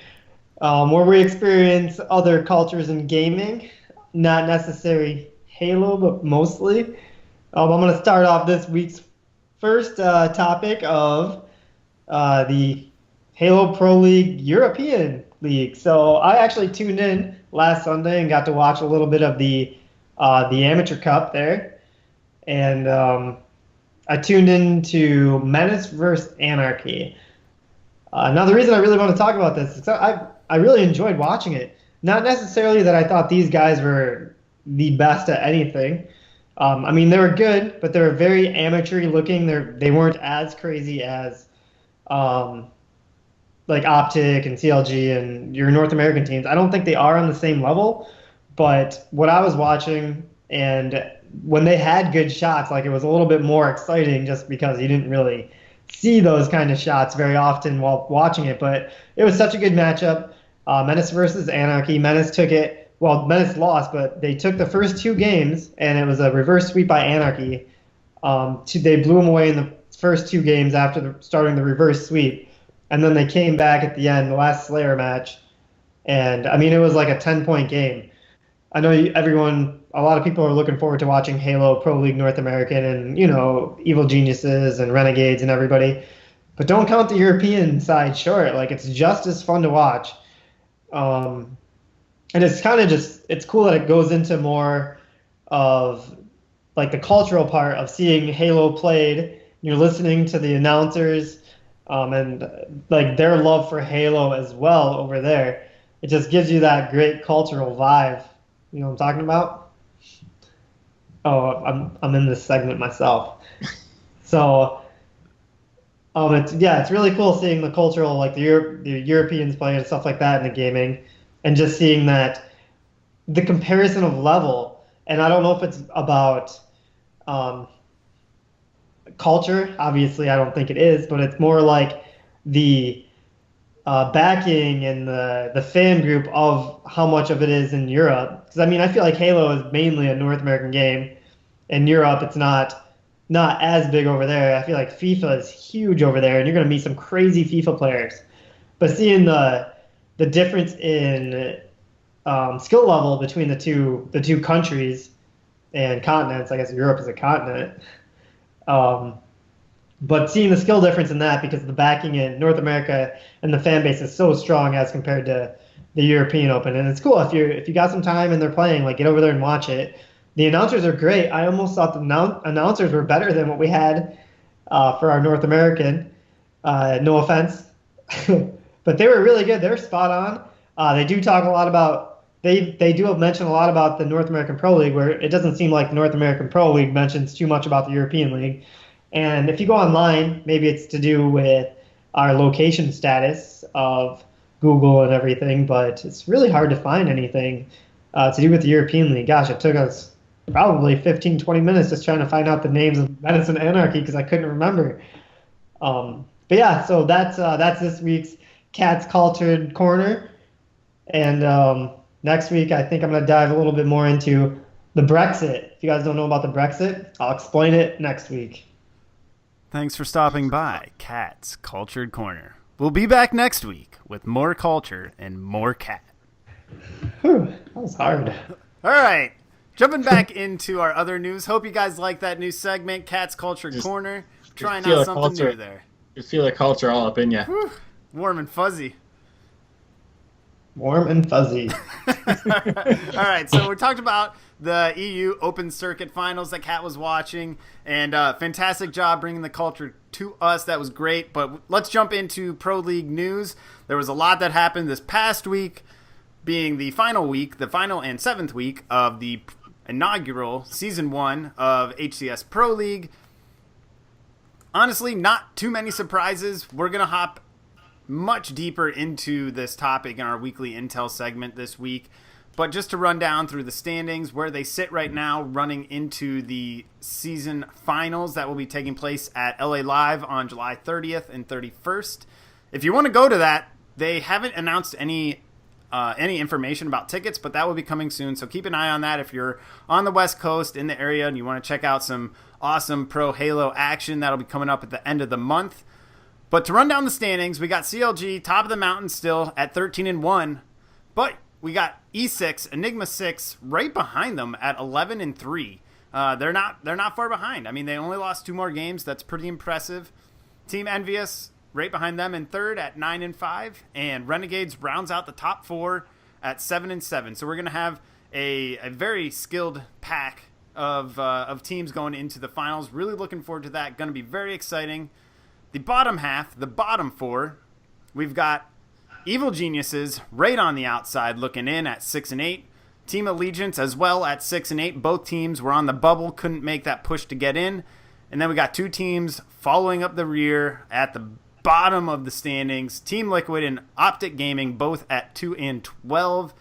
S2: where we experience other cultures in gaming, not necessarily Halo, but mostly. I'm going to start off this week's first topic of the Halo Pro League European League. So I actually tuned in last Sunday and got to watch a little bit of the Amateur Cup there. And I tuned into Menace versus Anarchy. Now, the reason I really want to talk about this is I really enjoyed watching it. Not necessarily that I thought these guys were the best at anything. I mean, they were good, but they were very amateur looking. They weren't as crazy as like Optic and CLG and your North American teams. I don't think they are on the same level, but what I was watching, and when they had good shots, like, it was a little bit more exciting just because you didn't really see those kind of shots very often while watching it. But it was such a good matchup. Menace versus Anarchy. Menace took it. Well, Menace lost, but they took the first two games, and it was a reverse sweep by Anarchy. They blew them away in the first two games after starting the reverse sweep. And then they came back at the end, the last Slayer match. And, I mean, it was like a 10-point game. I know a lot of people are looking forward to watching Halo Pro League North American and, Evil Geniuses and Renegades and everybody. But don't count the European side short. Like, it's just as fun to watch. And it's kind of it's cool that it goes into more of, like, the cultural part of seeing Halo played. You're listening to the announcers. And like their love for Halo as well over there. It just gives you that great cultural vibe. You know what I'm talking about? Oh, I'm in this segment myself. So, it's really cool seeing the cultural, like the Europeans play and stuff like that in the gaming, and just seeing that the comparison of level. And I don't know if it's about culture. Obviously, I don't think it is, but it's more like the backing and the fan group of how much of it is in Europe. Because, I mean, I feel like Halo is mainly a North American game. In Europe, it's not as big over there. I feel like FIFA is huge over there, and you're going to meet some crazy FIFA players. But seeing the difference in skill level between the two countries and continents, I guess Europe is a continent, but seeing the skill difference in that, because the backing in North America and the fan base is so strong as compared to the European Open. And it's cool if you got some time and they're playing, like, get over there and watch it. The announcers are great. I almost thought the announcers were better than what we had for our North American. No offense. But they were really good. They were spot on. They do talk a lot about they do mention a lot about the North American Pro League, where it doesn't seem like the North American Pro League mentions too much about the European League. And if you go online, maybe it's to do with our location status of Google and everything, but it's really hard to find anything to do with the European League. Gosh, it took us probably 15, 20 minutes just trying to find out the names of Menace and Anarchy because I couldn't remember. But yeah, so that's this week's Cat's Cultured Corner. And next week, I think I'm going to dive a little bit more into the Brexit. If you guys don't know about the Brexit, I'll explain it next week.
S1: Thanks for stopping by Cat's Cultured Corner. We'll be back next week with more culture and more cat.
S2: Whew, that was hard.
S1: All right. Jumping back into our other news. Hope you guys like that new segment, Cat's Culture Corner. Trying out something new there.
S3: You feel the culture all up in you.
S1: Whew. Warm and fuzzy.
S2: Warm and fuzzy.
S1: All right, so we talked about the EU Open Circuit Finals that Cat was watching, and fantastic job bringing the culture to us. That was great, but let's jump into Pro League news. There was a lot that happened this past week, being the final and 7th week of the inaugural Season 1 of HCS Pro League. Honestly, not too many surprises. We're going to hop much deeper into this topic in our weekly intel segment this week, but just to run down through the standings, where they sit right now running into the season finals that will be taking place at LA Live on July 30th and 31st. If you want to go to that, they haven't announced any information about tickets, but that will be coming soon, so keep an eye on that if you're on the West Coast in the area and you want to check out some awesome Pro Halo action. That'll be coming up at the end of the month. But to run down the standings, we got CLG top of the mountain still at 13-1, but we got E6, Enigma 6 right behind them at 11-3. They're not far behind. I mean, they only lost 2 more games. That's pretty impressive. Team Envious right behind them in 3rd at 9-5, and Renegades rounds out the top 4 at 7-7. So we're gonna have a very skilled pack of teams going into the finals. Really looking forward to that. Going to be very exciting. The bottom half, the bottom 4, we've got Evil Geniuses right on the outside looking in at 6-8. Team Allegiance as well at 6-8. Both teams were on the bubble, couldn't make that push to get in. And then we got 2 teams following up the rear at the bottom of the standings. Team Liquid and Optic Gaming both at 2-12.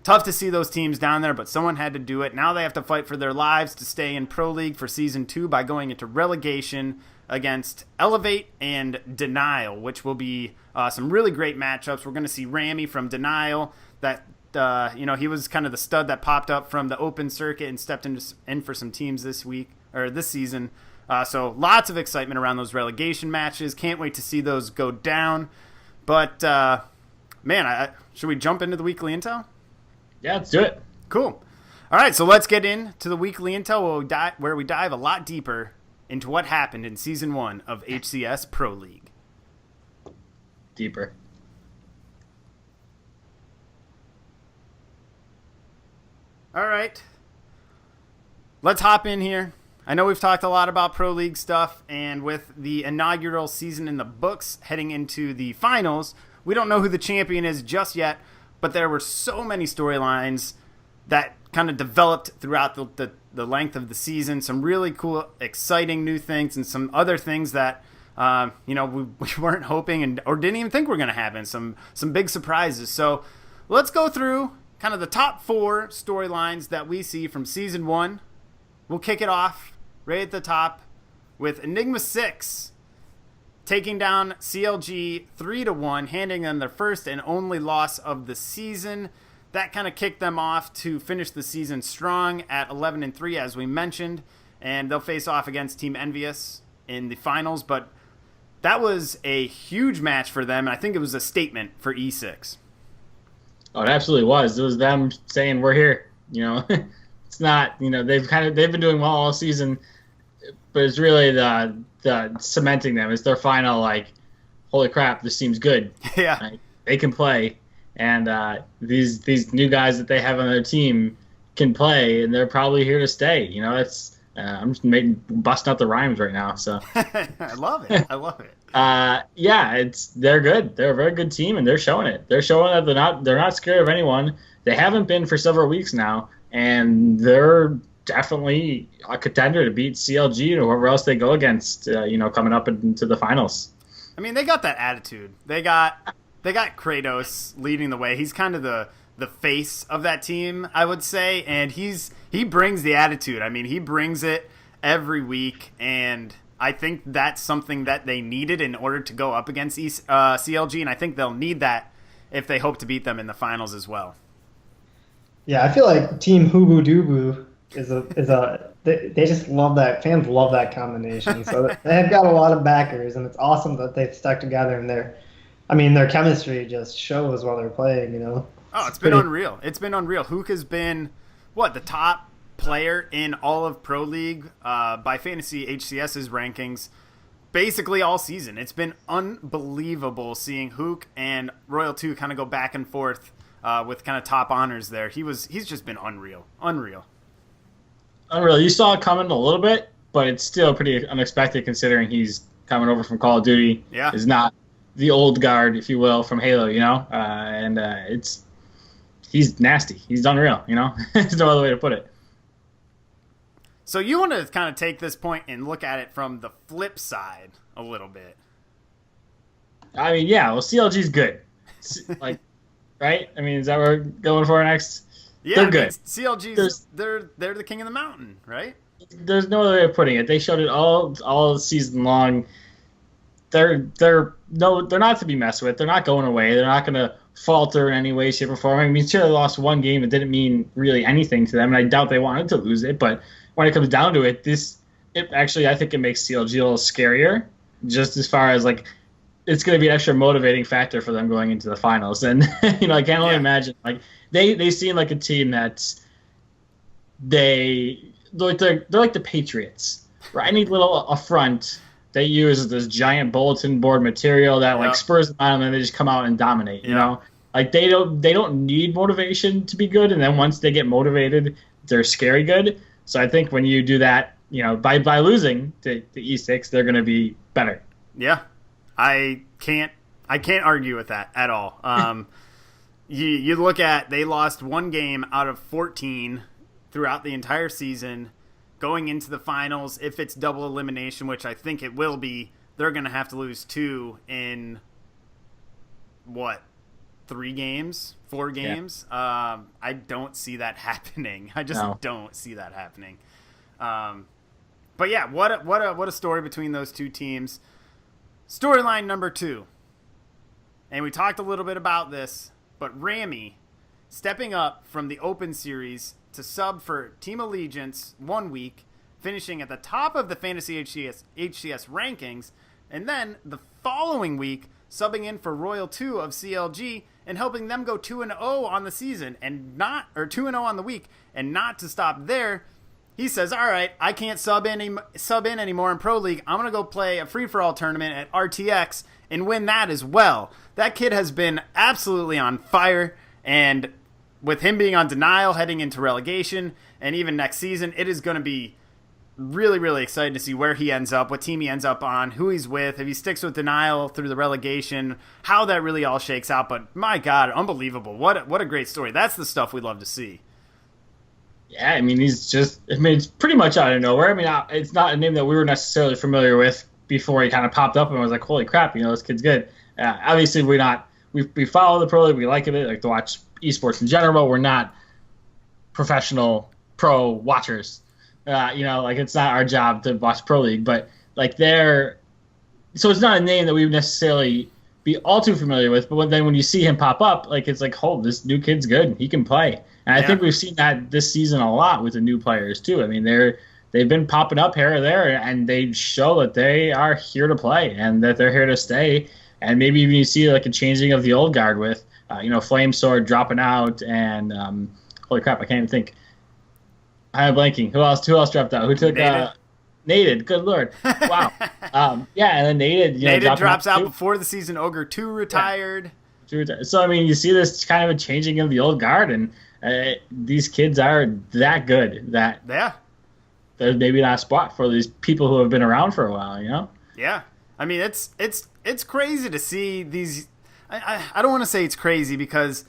S1: Tough to see those teams down there, but someone had to do it. Now they have to fight for their lives to stay in Pro League for Season 2 by going into relegation against Elevate and Denial, which will be some really great matchups. We're going to see Rami from Denial. That he was kind of the stud that popped up from the open circuit and stepped in for some teams this season. So lots of excitement around those relegation matches. Can't wait to see those go down. But should we jump into the weekly intel?
S3: Yeah, let's do it.
S1: Cool. All right, so let's get into the weekly intel where we dive a lot deeper into what happened in Season 1 of HCS Pro League.
S3: Deeper.
S1: All right. Let's hop in here. I know we've talked a lot about Pro League stuff, and with the inaugural season in the books heading into the finals, we don't know who the champion is just yet, but there were so many storylines that kind of developed throughout the length of the season. Some really cool, exciting new things, and some other things that we weren't hoping or didn't even think were going to happen. Some big surprises. So let's go through kind of the top 4 storylines that we see from Season 1. We'll kick it off right at the top with Enigma 6 taking down CLG 3-1, handing them their first and only loss of the season. That kind of kicked them off to finish the season strong at 11-3, as we mentioned, and they'll face off against Team Envious in the finals. But that was a huge match for them, and I think it was a statement for E6.
S3: Oh, it absolutely was. It was them saying, "We're here." It's not. They've been doing well all season, but it's really the cementing them. It's their final, like, holy crap, this team's good.
S1: Yeah,
S3: like, they can play. And these new guys that they have on their team can play, and they're probably here to stay. I'm just busting out the rhymes right now. So
S1: I love it.
S3: They're good. They're a very good team, and they're showing it. They're showing that they're not scared of anyone. They haven't been for several weeks now, and they're definitely a contender to beat CLG or whoever else they go against. Coming up into the finals.
S1: I mean, they got that attitude. They got Kratos leading the way. He's kind of the face of that team, I would say, and he brings the attitude. I mean, he brings it every week, and I think that's something that they needed in order to go up against CLG, and I think they'll need that if they hope to beat them in the finals as well.
S2: Yeah, I feel like Team Hubu Dubu they just love that. Fans love that combination. So they've got a lot of backers, and it's awesome that they've stuck together, and their chemistry just shows while they're playing.
S1: Oh, it's been unreal. It's been unreal. Hook has been the top player in all of Pro League by Fantasy HCS's rankings basically all season. It's been unbelievable seeing Hook and Royal 2 kind of go back and forth with kind of top honors there. He's just been unreal.
S3: You saw it coming a little bit, but it's still pretty unexpected considering he's coming over from Call of Duty.
S1: Yeah.
S3: Is not the old guard, if you will, from Halo, he's nasty. He's unreal, There's no other way to put it.
S1: So you want to kind of take this point and look at it from the flip side a little bit.
S3: I mean, yeah, well, CLG's good. Right? I mean, is that what we're going for next?
S1: Yeah,
S3: they're good.
S1: CLG's, they're the king of the mountain, right?
S3: There's no other way of putting it. They showed it all season long. They're not to be messed with. They're not going away. They're not going to falter in any way, shape, or form. I mean, sure, they lost one game. It didn't mean really anything to them, and I doubt they wanted to lose it. But when it comes down to it, I think it makes CLG a little scarier, just as far as it's going to be an extra motivating factor for them going into the finals. And I can't only imagine they seem like a team that's they're like the Patriots, right? Any little affront they use this giant bulletin board material that spurs them on, and then they just come out and dominate. You know, they don't need motivation to be good, and then once they get motivated, they're scary good. So I think when you do that, by losing to E6, they're going to be better.
S1: Yeah, I can't argue with that at all. You look at, they lost one game out of 14 throughout the entire season. Going into the finals, if it's double elimination, which I think it will be, they're going to have to lose 2 in, 3 games? 4 games? Yeah. I don't see that happening. I just don't see that happening. But yeah, what a story between those two teams. Storyline number 2. And we talked a little bit about this, but Rami stepping up from the Open Series to sub for Team Allegiance 1 week, finishing at the top of the Fantasy HCS rankings, and then the following week subbing in for Royal 2 of CLG and helping them go 2-0 on the season and 2-0 on the week, and not to stop there. He says, all right, I can't sub in anymore in Pro League. I'm going to go play a free-for-all tournament at RTX and win that as well. That kid has been absolutely on fire, and with him being on denial heading into relegation and even next season, it is going to be really, really exciting to see where he ends up, what team he ends up on, who he's with, if he sticks with denial through the relegation, how that really all shakes out. But my God, unbelievable. What a great story. That's the stuff we love to see.
S3: Yeah, I mean, it's pretty much out of nowhere. I mean, it's not a name that we were necessarily familiar with before he kind of popped up and was like, holy crap, this kid's good. Obviously, we follow the Pro League, we like it, like to watch esports in general. We're not professional pro watchers. It's not our job to watch Pro League, but so it's not a name that we would necessarily be all too familiar with. But when you see him pop up, it's like, oh, this new kid's good. He can play. And I think we've seen that this season a lot with the new players too. I mean, they've been popping up here or there, and they show that they are here to play and that they're here to stay. And maybe even you see a changing of the old guard with Flame Sword dropping out, and holy crap, I can't even think. I'm blanking. Who else dropped out? Who took Nated? Good lord! Wow. And then Nated
S1: drops out before the season. Ogre 2 retired.
S3: Yeah. So I mean, you see this kind of a changing of the old guard, and these kids are that good that there's maybe not a spot for these people who have been around for a while.
S1: Yeah, I mean it's crazy to see these. I don't want to say it's crazy because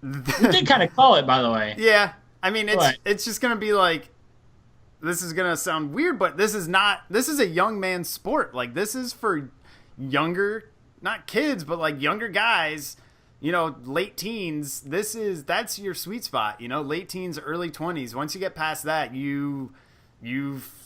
S3: we did kind of call it, by the way.
S1: Yeah, I mean it's just gonna be like, this is gonna sound weird, but this is a young man's sport. This is for younger, not kids, but younger guys. Late teens. That's your sweet spot. Late teens, early 20s. Once you get past that, you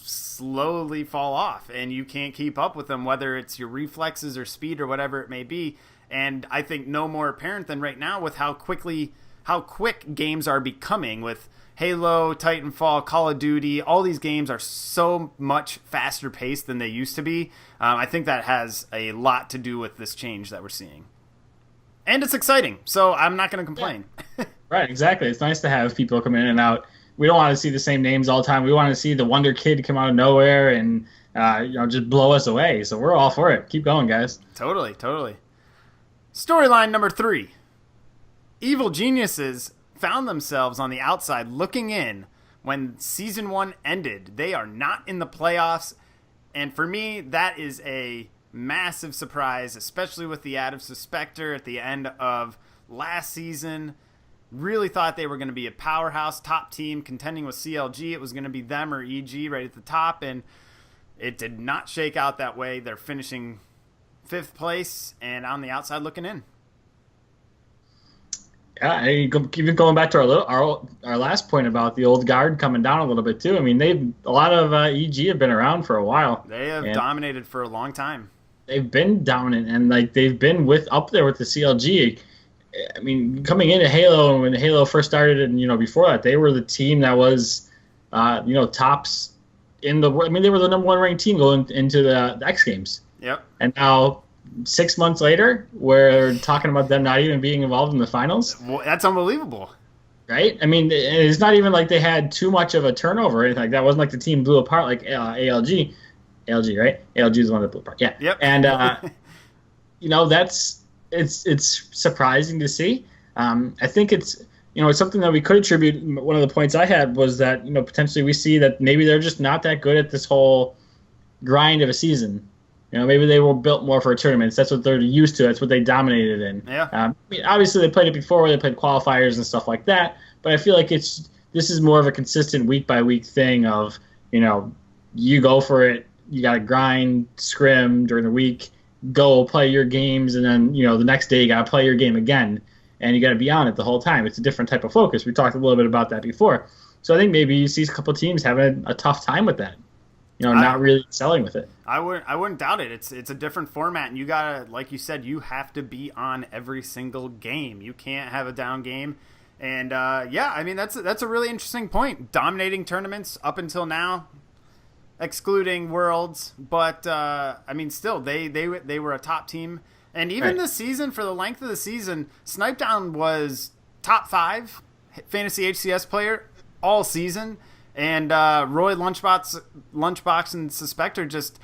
S1: slowly fall off, and you can't keep up with them, whether it's your reflexes or speed or whatever it may be. And I think no more apparent than right now with how quick games are becoming with Halo, Titanfall, Call of Duty. All these games are so much faster paced than they used to be. I think that has a lot to do with this change that we're seeing. And it's exciting, so I'm not going to complain.
S3: Yeah. Right, exactly. It's nice to have people come in and out we don't want to see the same names all the time. We want to see the wonder kid come out of nowhere and just blow us away. So we're all for it. Keep going, guys.
S1: Totally. Storyline number 3. Evil geniuses found themselves on the outside looking in when Season 1 ended. They are not in the playoffs, and for me, that is a massive surprise, especially with the add of Suspector at the end of last season. Really thought they were going to be a powerhouse top team contending with CLG. It was going to be them or EG right at the top, and it did not shake out that way. They're finishing 5th place and on the outside looking in.
S3: Yeah, even going back to our last point about the old guard coming down a little bit too. I mean, a lot of EG have been around for a while.
S1: They have dominated for a long time.
S3: They've been dominant, and like they've been up there with the CLG. I mean, coming into Halo, when Halo first started, and before that, they were the team that was, tops in the. I mean, they were the number 1 ranked team going into the X Games.
S1: Yep.
S3: And now, 6 months later, we're talking about them not even being involved in the finals.
S1: Well, that's unbelievable.
S3: Right? I mean, it's not even like they had too much of a turnover or anything like that. It wasn't like the team blew apart like ALG. ALG, right? ALG is the one that blew apart. Yeah.
S1: Yep.
S3: And, it's surprising to see. I think it's something that we could attribute. One of the points I had was that, potentially we see that maybe they're just not that good at this whole grind of a season. Maybe they were built more for tournaments. That's what they're used to. That's what they dominated in.
S1: Yeah.
S3: I mean, obviously, they played it before. They played qualifiers and stuff like that. But I feel like this is more of a consistent week-by-week thing of, you go for it. You got to grind, scrim during the week, go play your games, and then, the next day you got to play your game again. And you got to be on it the whole time. It's a different type of focus. We talked a little bit about that before. So I think maybe you see a couple of teams having a tough time with that. Not really excelling with it.
S1: I wouldn't doubt it. It's a different format, and you gotta, like you said, you have to be on every single game. You can't have a down game. And I mean that's a really interesting point. Dominating tournaments up until now, excluding Worlds, but I mean still they were a top team. And even this season, for the length of the season, Snipedown was top 5 fantasy HCS player all season. And Roy, Lunchbox, and Suspector just,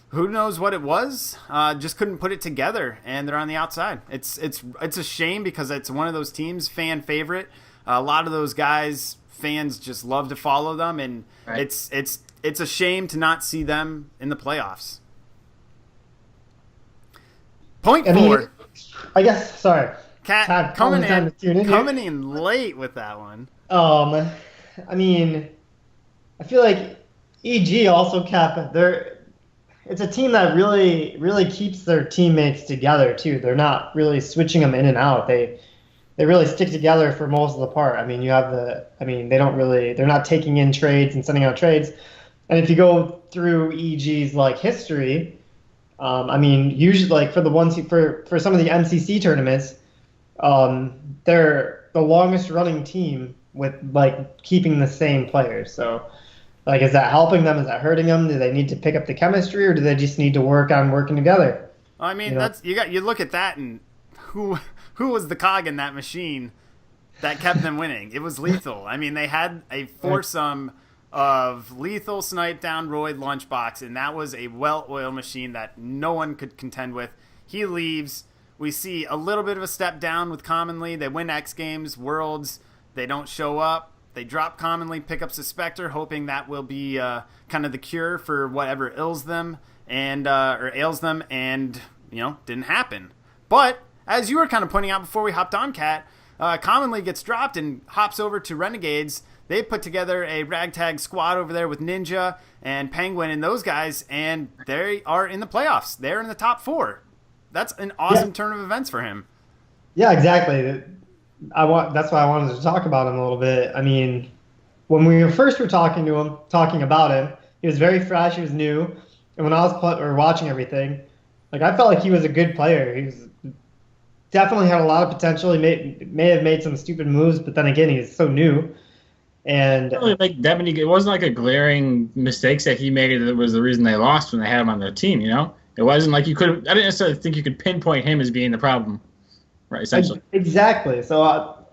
S1: who knows what it was, just couldn't put it together, and they're on the outside. It's a shame because it's one of those teams, fan favorite. A lot of those guys, fans just love to follow them, and it's a shame to not see them in the playoffs. Point 4.
S2: I guess, sorry.
S1: Cat coming in late with that one.
S2: I mean, I feel like EG also it's a team that really keeps their teammates together too. They're not really switching them in and out. They really stick together for most of the part. I mean, they're not taking in trades and sending out trades. And if you go through EG's history, I mean, usually for the ones for some of the MCC tournaments, they're the longest running team with keeping the same players. So is that helping them? Is that hurting them? Do they need to pick up the chemistry, or do they just need to work on working together?
S1: I mean, you look at that, and who was the cog in that machine that kept them winning? It was Lethal. I mean, they had a foursome of Lethal, Snipedown, Roy, Lunchbox, and that was a well-oiled machine that no one could contend with. He leaves. We see a little bit of a step down with Commonly. They win X Games, Worlds. They don't show up. They drop Commonly, pick up Suspector, hoping that will be kind of the cure for whatever ails them, and didn't happen. But as you were kind of pointing out before we hopped on, Cat, Commonly gets dropped and hops over to Renegades. They put together a ragtag squad over there with Ninja and Penguin and those guys, and they are in the playoffs. They're in the top 4. That's an awesome turn of events for him.
S2: Yeah, exactly. That's why I wanted to talk about him a little bit. I mean, when we first were talking about him, he was very fresh, he was new, and when I was watching everything, I felt like he was a good player. He was definitely had a lot of potential. He may have made some stupid moves, but then again, he's so new. And
S3: it wasn't a glaring mistakes that he made that was the reason they lost when they had him on their team. It wasn't like you could. I didn't necessarily think you could pinpoint him as being the problem. Right, essentially.
S2: Exactly. So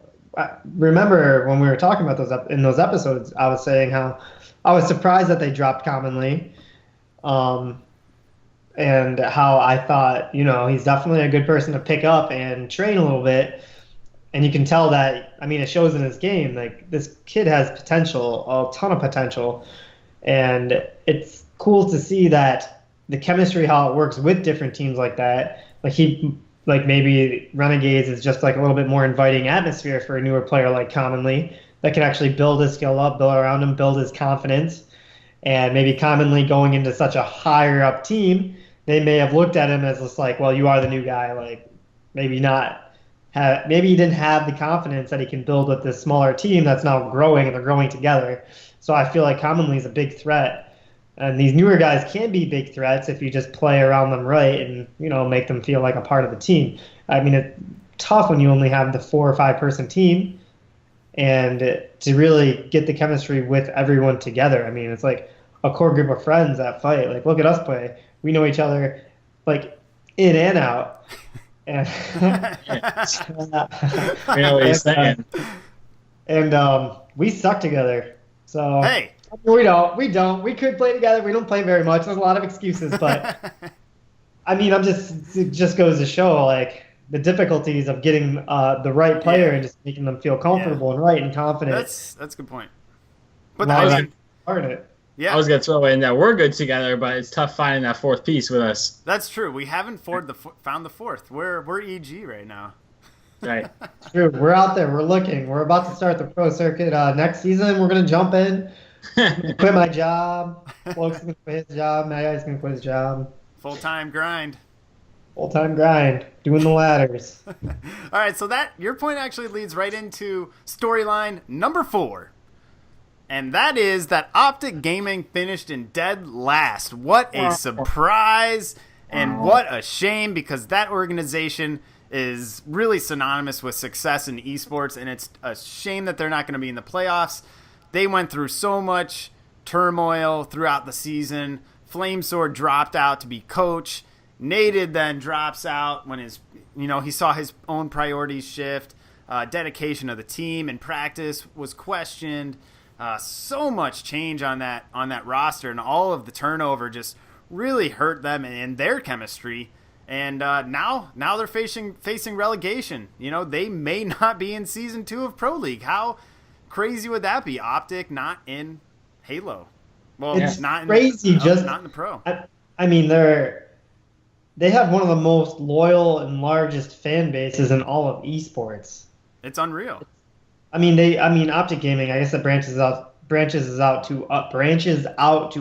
S2: remember when we were talking about in those episodes, I was saying how I was surprised that they dropped commonly, and how I thought, he's definitely a good person to pick up and train a little bit. And you can tell that, it shows in his game. Like, this kid has potential, a ton of potential. And it's cool to see that the chemistry, how it works with different teams like that. Like maybe Renegades is just like a little bit more inviting atmosphere for a newer player like Commonly that can actually build his skill up, build around him, build his confidence. And maybe Commonly going into such a higher up team, they may have looked at him as just like, well, you are the new guy. Like, maybe not. Maybe he didn't have the confidence that he can build with this smaller team that's now growing, and they're growing together. So I feel like Commonly is a big threat. And these newer guys can be big threats if you just play around them right and, make them feel like a part of the team. It's tough when you only have the 4 or 5 person team, and to really get the chemistry with everyone together. It's like a core group of friends that fight. Like, look at us play. We know each other, like, in and out. And we suck together. So
S1: hey,
S2: we don't. We could play together. We don't play very much. There's a lot of excuses, but it just goes to show like the difficulties of getting the right player and just making them feel comfortable and right and confident.
S1: That's a good point. But
S3: I was gonna throw in that we're good together, but it's tough finding that fourth piece with us.
S1: That's true. We haven't found the fourth. We're EG right now.
S3: Right.
S2: True. We're out there. We're looking. We're about to start the pro circuit next season. We're gonna jump in. Quit my job. Floke's gonna quit his job. MattyIce gonna quit his job.
S1: Full-time grind.
S2: Full-time grind. Doing the ladders.
S1: All right. So your point actually leads right into storyline number 4. And that is that Optic Gaming finished in dead last. What a surprise and what a shame, because that organization is really synonymous with success in esports, and it's a shame that they're not going to be in the playoffs. They went through so much turmoil throughout the season. Flamesword dropped out to be coach. Naded then drops out when he saw his own priorities shift. Dedication of the team and practice was questioned. So much change on that roster, and all of the turnover just really hurt them and their chemistry. And now they're facing relegation. They may not be in season 2 of Pro League. How crazy would that be? Optic not in Halo. Well,
S2: it's
S1: not
S2: crazy.
S1: Not in the Pro.
S2: They have one of the most loyal and largest fan bases in all of esports.
S1: It's unreal.
S2: Optic Gaming, I guess it branches out to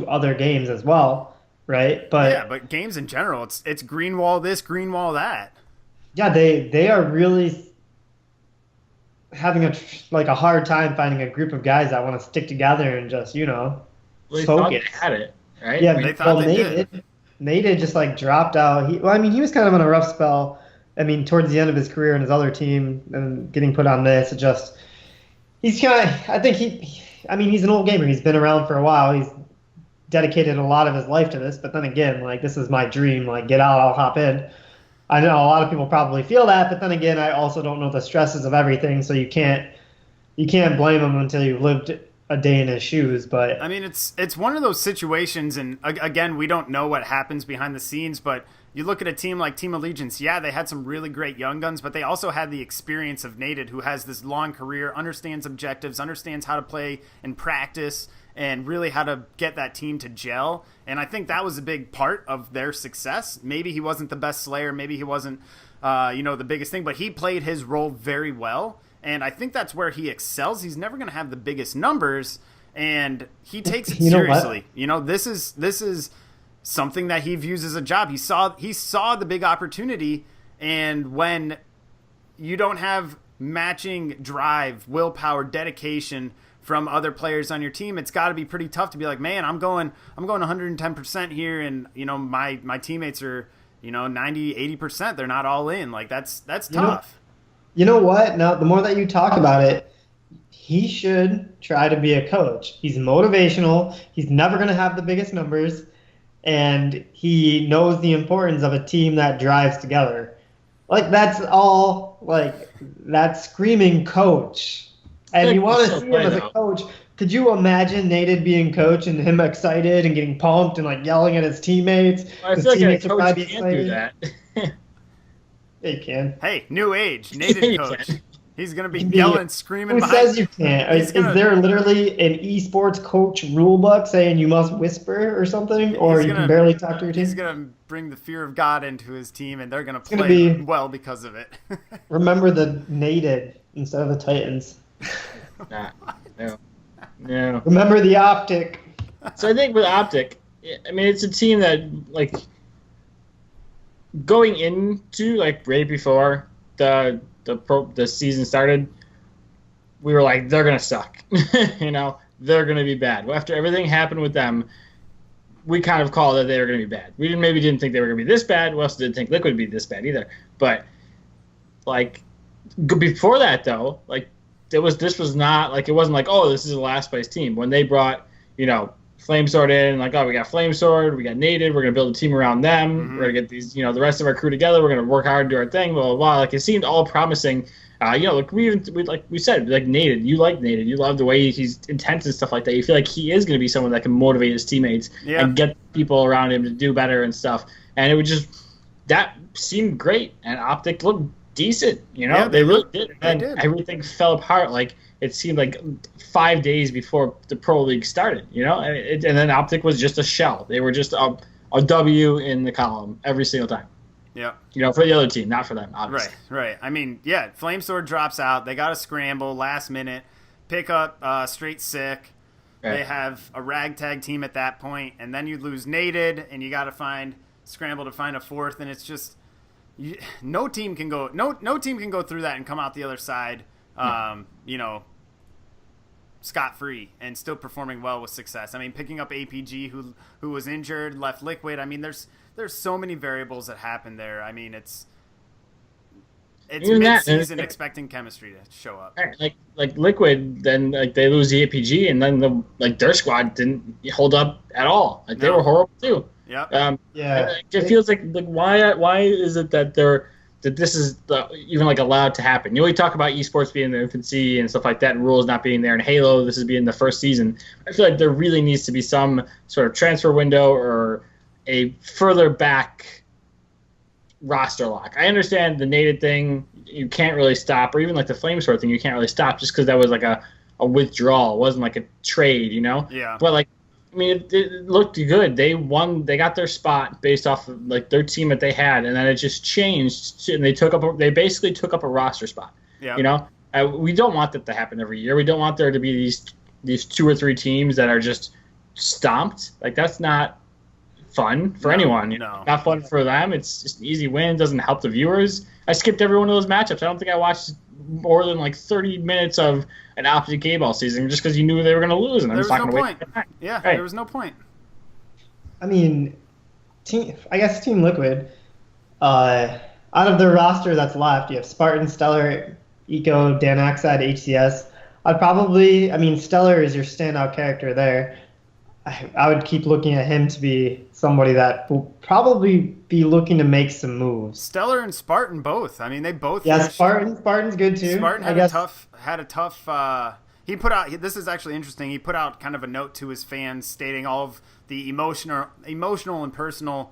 S2: other games as well, right?
S1: But games in general, it's green wall this, green wall that. Yeah,
S2: they are really having a hard time finding a group of guys that want to stick together and just
S3: they
S2: focus.
S3: Thought they had it, right?
S2: Yeah,
S1: they thought they did.
S2: Naded just dropped out. He was kind of in a rough spell. Towards the end of his career in his other team and getting put on this, he's an old gamer. He's been around for a while. He's dedicated a lot of his life to this. But then again, this is my dream. Get out, I'll hop in. I know a lot of people probably feel that, but then again, I also don't know the stresses of everything. So you can't blame him until you've lived a day in his shoes. But
S1: it's one of those situations, and again, we don't know what happens behind the scenes, but you look at a team like Team Allegiance, yeah, they had some really great young guns, but they also had the experience of Naded, who has this long career, understands objectives, understands how to play and practice, and really how to get that team to gel. And I think that was a big part of their success. Maybe he wasn't the best Slayer, maybe he wasn't the biggest thing, but he played his role very well. And I think that's where he excels. He's never going to have the biggest numbers, and he takes it seriously. This is something that he views as a job. He saw the big opportunity, and when you don't have matching drive, willpower, dedication from other players on your team, it's got to be pretty tough to be like, man, I'm going 110% here, and my teammates are 90-80%. They're not all in. That's tough.
S2: You know what? Now, the more that you talk about it, he should try to be a coach. He's motivational. He's never going to have the biggest numbers, and he knows the importance of a team that drives together. Like that's all like that screaming coach. And you want to see him as a coach. Could you imagine Nated being coach and him excited and getting pumped and like yelling at his teammates?
S3: I feel like a coach can't do that.
S2: Yeah, you can.
S1: Hey, new age, Nated coach. He's going to be yelling, screaming.
S2: Who says you can't? Is there literally an esports coach rule book saying you must whisper or something? Or you can barely talk to your team?
S1: He's going to bring the fear of God into his team, and they're going to play well because of it.
S2: Remember the Nated instead of the Titans.
S3: No.
S2: Remember the Optic.
S3: So I think with Optic, I mean, it's a team that, like, going into, like, right before the season started, we were like, they're going to suck. You know, they're going to be bad. Well, after everything happened with them, we kind of called that they were going to be bad. We didn't think they were going to be this bad. We also didn't think Liquid would be this bad either. But, like, before that, though, like, this was not like, it wasn't like, oh, this is a last place team. When they brought, you know, Flamesword in, like, oh, we got Flamesword, we got Nated, we're gonna build a team around them. Mm-hmm. We're gonna get these, you know, the rest of our crew together. We're gonna work hard, do our thing, blah blah blah. Like, it seemed all promising. You know, like we said, like Nated, you like Nated, you love the way he's intense and stuff like that. You feel like he is gonna be someone that can motivate his teammates and get people around him to do better and stuff. And it would just, that seemed great, and Optic looked decent, you know. They really did. And everything fell apart. Like, it seemed like 5 days before the Pro League started, you know. And then Optic was just a shell. They were just a W in the column every single time.
S1: Yeah. You
S3: know, for the other team, not for them, obviously.
S1: Right. I mean, yeah, Flamesword drops out. They got to scramble last minute, pick up Straight Sick. Right. They have a ragtag team at that point, and then you lose Nated, and you got to scramble to find a fourth, and it's just, no team can go through that and come out the other side, you know, scot-free and still performing well with success. I mean, picking up APG who was injured, left Liquid. I mean, there's so many variables that happen there. I mean, it's mid-season expecting chemistry to show up.
S3: Like Liquid, then like they lose the APG, and then their squad didn't hold up at all. Like, they were horrible too.
S1: Yep.
S3: It feels like why is it that this is even like allowed to happen? You know, we talk about esports being in the infancy and stuff like that, and rules not being there. And Halo, this is being the first season. I feel like there really needs to be some sort of transfer window or a further back roster lock. I understand the Nated thing you can't really stop, or even like the Flamesword thing you can't really stop, just because that was like a withdrawal. It wasn't like a trade, you know.
S1: Yeah.
S3: But like, I mean, it looked good. They won. They got their spot based off of like their team that they had, and then it just changed. And they basically took up a roster spot.
S1: Yeah.
S3: You know, we don't want that to happen every year. We don't want there to be these 2 or 3 teams that are just stomped. Like, that's not fun for anyone. You know? Not fun for them. It's just an easy win. It doesn't help the viewers. I skipped every one of those matchups. I don't think I watched more than like 30 minutes of an Optic Game-Ball season just because you knew they were going to lose. And
S1: there was no point. Yeah, right. There was no point.
S2: I mean, I guess Team Liquid, out of their roster that's left, you have Spartan, Stellar, Eco, DanaXad, HCS. Stellar is your standout character there. I would keep looking at him to be somebody that will probably be looking to make some moves.
S1: Stellar and Spartan both. I mean, they both.
S2: Yeah, Spartan's good too.
S1: Spartan had a tough. He put out. This is actually interesting. He put out kind of a note to his fans stating all of the emotional and personal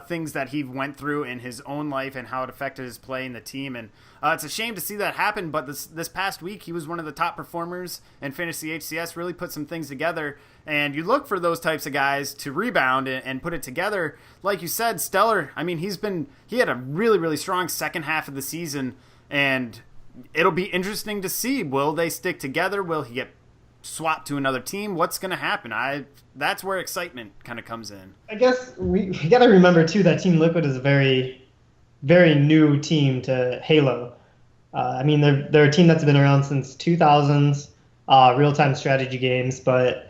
S1: things that he went through in his own life and how it affected his play in the team. And it's a shame to see that happen. But this past week, he was one of the top performers and finished the HCS. Really put some things together. And you look for those types of guys to rebound and put it together. Like you said, Stellar, I mean, he had a really, really strong second half of the season, and it'll be interesting to see. Will they stick together? Will he get swapped to another team? What's going to happen? That's where excitement kind of comes in.
S2: I guess we got to remember, too, that Team Liquid is a very, very new team to Halo. I mean, they're a team that's been around since 2000s, real-time strategy games, but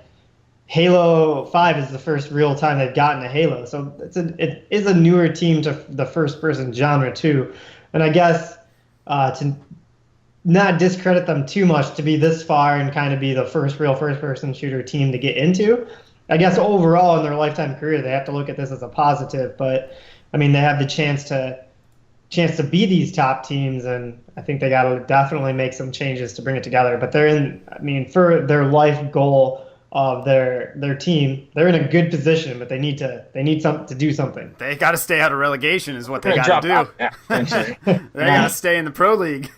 S2: Halo 5 is the first real time they've gotten to Halo. So it is a newer team to the first-person genre, too. And I guess to not discredit them too much to be this far and kind of be the first real first-person shooter team to get into, I guess overall in their lifetime career, they have to look at this as a positive. But, I mean, they have the chance to chance to be these top teams, and I think they got to definitely make some changes to bring it together. But they're in, I mean, for their life goal of their team, they're in a good position, but they need something to do something.
S1: They got to stay out of relegation, is what they got to do.
S3: Yeah,
S1: They got to stay in the Pro League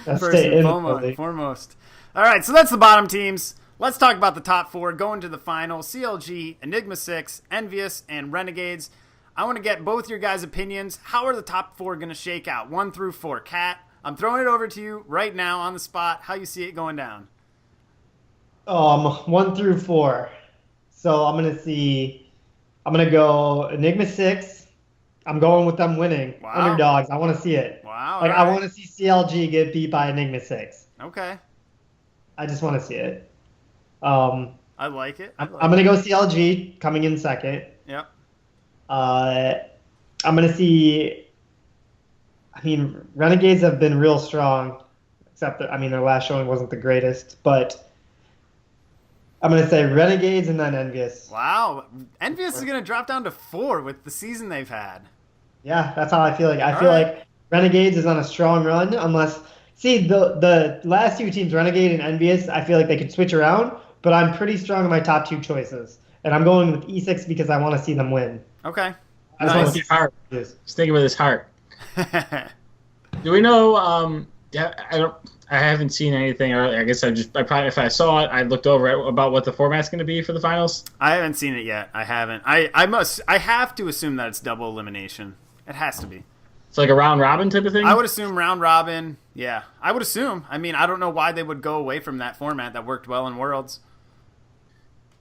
S1: first and foremost. All right, so that's the bottom teams. Let's talk about the top 4 going to the final. CLG, Enigma 6, Envious, and Renegades. I want to get both your guys' opinions. How are the top 4 going to shake out? 1 through 4. Kat, I'm throwing it over to you right now on the spot. How you see it going down?
S2: 1 through 4. So I'm gonna go Enigma 6. I'm going with them winning.
S1: Wow.
S2: Underdogs. I want to see it.
S1: Wow.
S2: Like, I want to see CLG get beat by Enigma 6.
S1: Okay.
S2: I just want to see it.
S1: I like it.
S2: I'm going to go CLG coming in second.
S1: Yep.
S2: I'm going to see. I mean, Renegades have been real strong, except that, I mean, their last showing wasn't the greatest. But I'm going to say Renegades and then Envious.
S1: Wow. Envious is going to drop down to 4 with the season they've had.
S2: Yeah, that's how I feel like. I feel like Renegades is on a strong run, unless. See, the last 2 teams, Renegade and Envious, I feel like they could switch around, but I'm pretty strong in my top 2 choices. And I'm going with E6 because I want to see them win.
S1: Okay.
S2: I just want to
S3: Nice.
S2: see
S3: Heart. Just thinking with his heart. Do we know? Yeah, I haven't seen anything. Or I guess I probably, if I saw it, I looked over it about what the format's going to be for the finals.
S1: I haven't seen it yet. I haven't. I have to assume that it's double elimination. It has to be.
S3: It's like a round robin type of thing.
S1: I would assume round robin. Yeah, I would assume. I mean, I don't know why they would go away from that format that worked well in Worlds.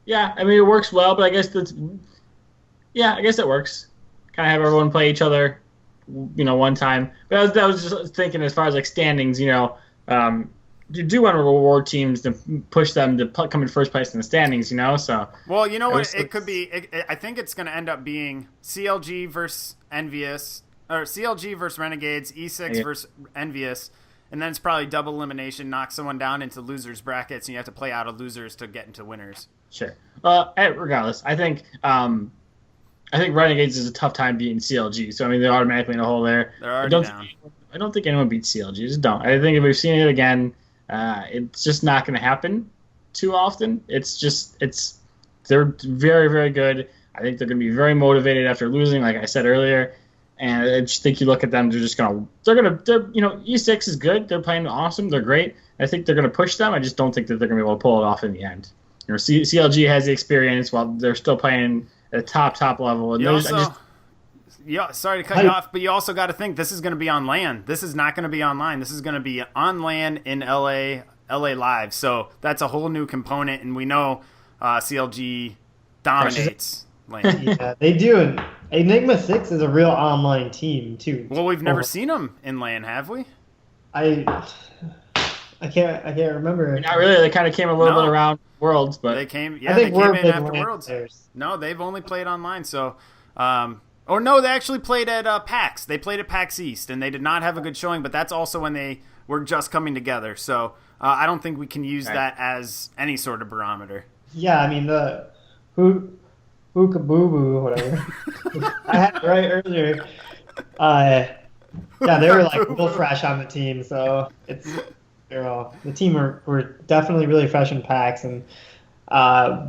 S3: Yeah, I mean it works well, but I guess I guess it works. Kind of have everyone play each other, one time. But I was just thinking as far as like standings, you do want to reward teams to push them to come in first place in the standings, So
S1: well, you know what? It could be. I think it's going to end up being CLG versus Envious, or CLG versus Renegades, E6 versus Envious, and then it's probably double elimination, knock someone down into losers brackets, and you have to play out of losers to get into winners.
S3: Sure. Regardless, I think Renegades is a tough time beating CLG. So I mean, they're automatically in a hole there.
S1: They're already down.
S3: I don't think anyone beats CLG. Just don't. I think if we've seen it again, it's just not going to happen too often. They're very, very good. I think they're going to be very motivated after losing, like I said earlier. And I just think you look at them, E6 is good. They're playing awesome. They're great. I think they're going to push them. I just don't think that they're going to be able to pull it off in the end. CLG has the experience while they're still playing at a top level. And
S1: sorry to cut you off, but you also got to think this is going to be on LAN. This is not going to be online. This is going to be on LAN in LA Live. So that's a whole new component, and we know CLG dominates LAN.
S2: Yeah, they do. And Enigma 6 is a real online team, too.
S1: Well, we've never seen them in LAN, have we?
S2: I can't remember.
S3: Not really. They kind of came a little bit around Worlds, but
S1: they came.
S2: I think
S1: they came in
S2: big
S1: after
S2: LAN
S1: Worlds.
S2: players.
S1: No, they've only played online. So, or no, they actually played at PAX. They played at PAX East, and they did not have a good showing. But that's also when they were just coming together. So I don't think we can use that as any sort of barometer.
S2: Yeah, I mean the Hookaboo, whatever. I had it right earlier. Yeah, they were like real fresh on the team, so the team were definitely really fresh in PAX. And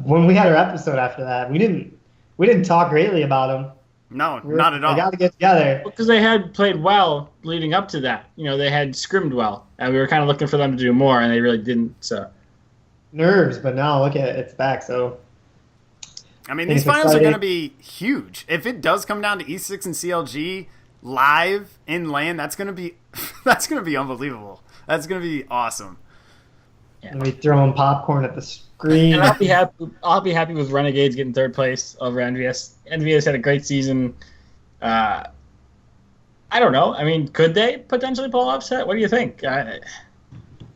S2: when we had our episode after that, we didn't talk greatly about them.
S1: No, not at all.
S2: We got to get together
S3: because they had played well leading up to that. They had scrimmed well, and we were kind of looking for them to do more, and they really didn't. So
S2: nerves, but now look at it's back. So.
S1: I mean, these finals are going to be huge. If it does come down to E6 and CLG live in LAN, that's going to be unbelievable. That's going to be awesome.
S3: Yeah.
S2: And we throwing popcorn at the screen.
S3: And I'll be happy with Renegades getting third place over Envious. Envious had a great season. I don't know. I mean, could they potentially pull upset? What do you think?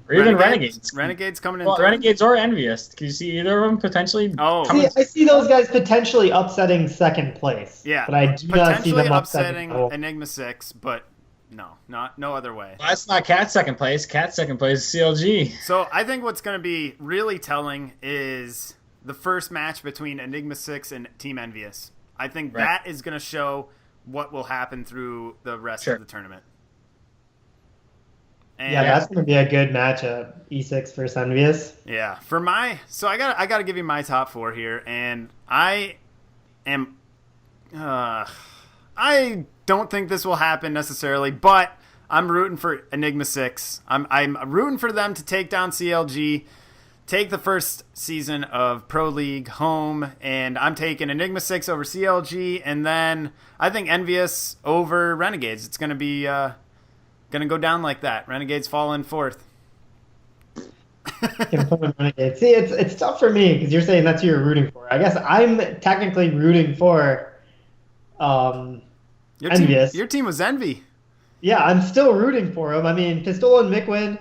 S3: Or even Renegades.
S1: Renegades coming in.
S3: Well, Renegades or Envious. Can you see either of them potentially?
S2: I see those guys potentially upsetting second place.
S1: Yeah,
S2: but I do not see them
S1: upsetting Enigma 6, but no other way.
S3: Well, that's not Cat's second place. Cat's second place is CLG.
S1: So I think what's going to be really telling is the first match between Enigma 6 and Team Envious. I think that is going to show what will happen through the rest
S3: Sure.
S1: of the tournament. And
S2: Yeah, that's going to be a good matchup. E6 versus Envious.
S1: yeah, so I got to give you my top 4 here, and I am I don't think this will happen necessarily, but I'm rooting for Enigma 6. I'm rooting for them to take down CLG, take the first season of Pro League home, and I'm taking Enigma 6 over CLG, and then I think Envious over Renegades. It's going to be going to go down like that. Renegades fall in 4th.
S2: See, it's tough for me because you're saying that's who you're rooting for. I guess I'm technically rooting for Envious.
S1: Your team was Envy.
S2: Yeah, I'm still rooting for them. I mean, Pistola and Mikwin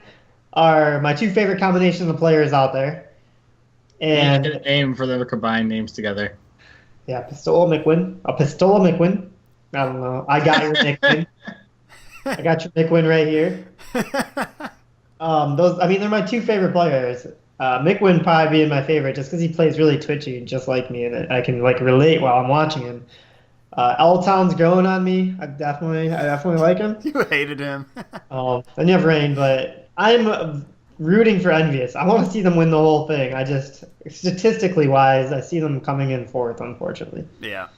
S2: are my 2 favorite combinations of players out there. And
S3: you need a name for the combined names together.
S2: Yeah, Pistola Mikwin. Pistola Mikwin. I don't know. I got your Mikwin. I got your Mikwin right here. They're my 2 favorite players. Mikwin probably being my favorite just because he plays really twitchy, just like me, and I can relate while I'm watching him. L-Town's growing on me. I definitely like him.
S1: You hated him.
S2: I never rain, but I'm rooting for Envious. I want to see them win the whole thing. I just, statistically wise, I see them coming in 4th, unfortunately.
S1: Yeah.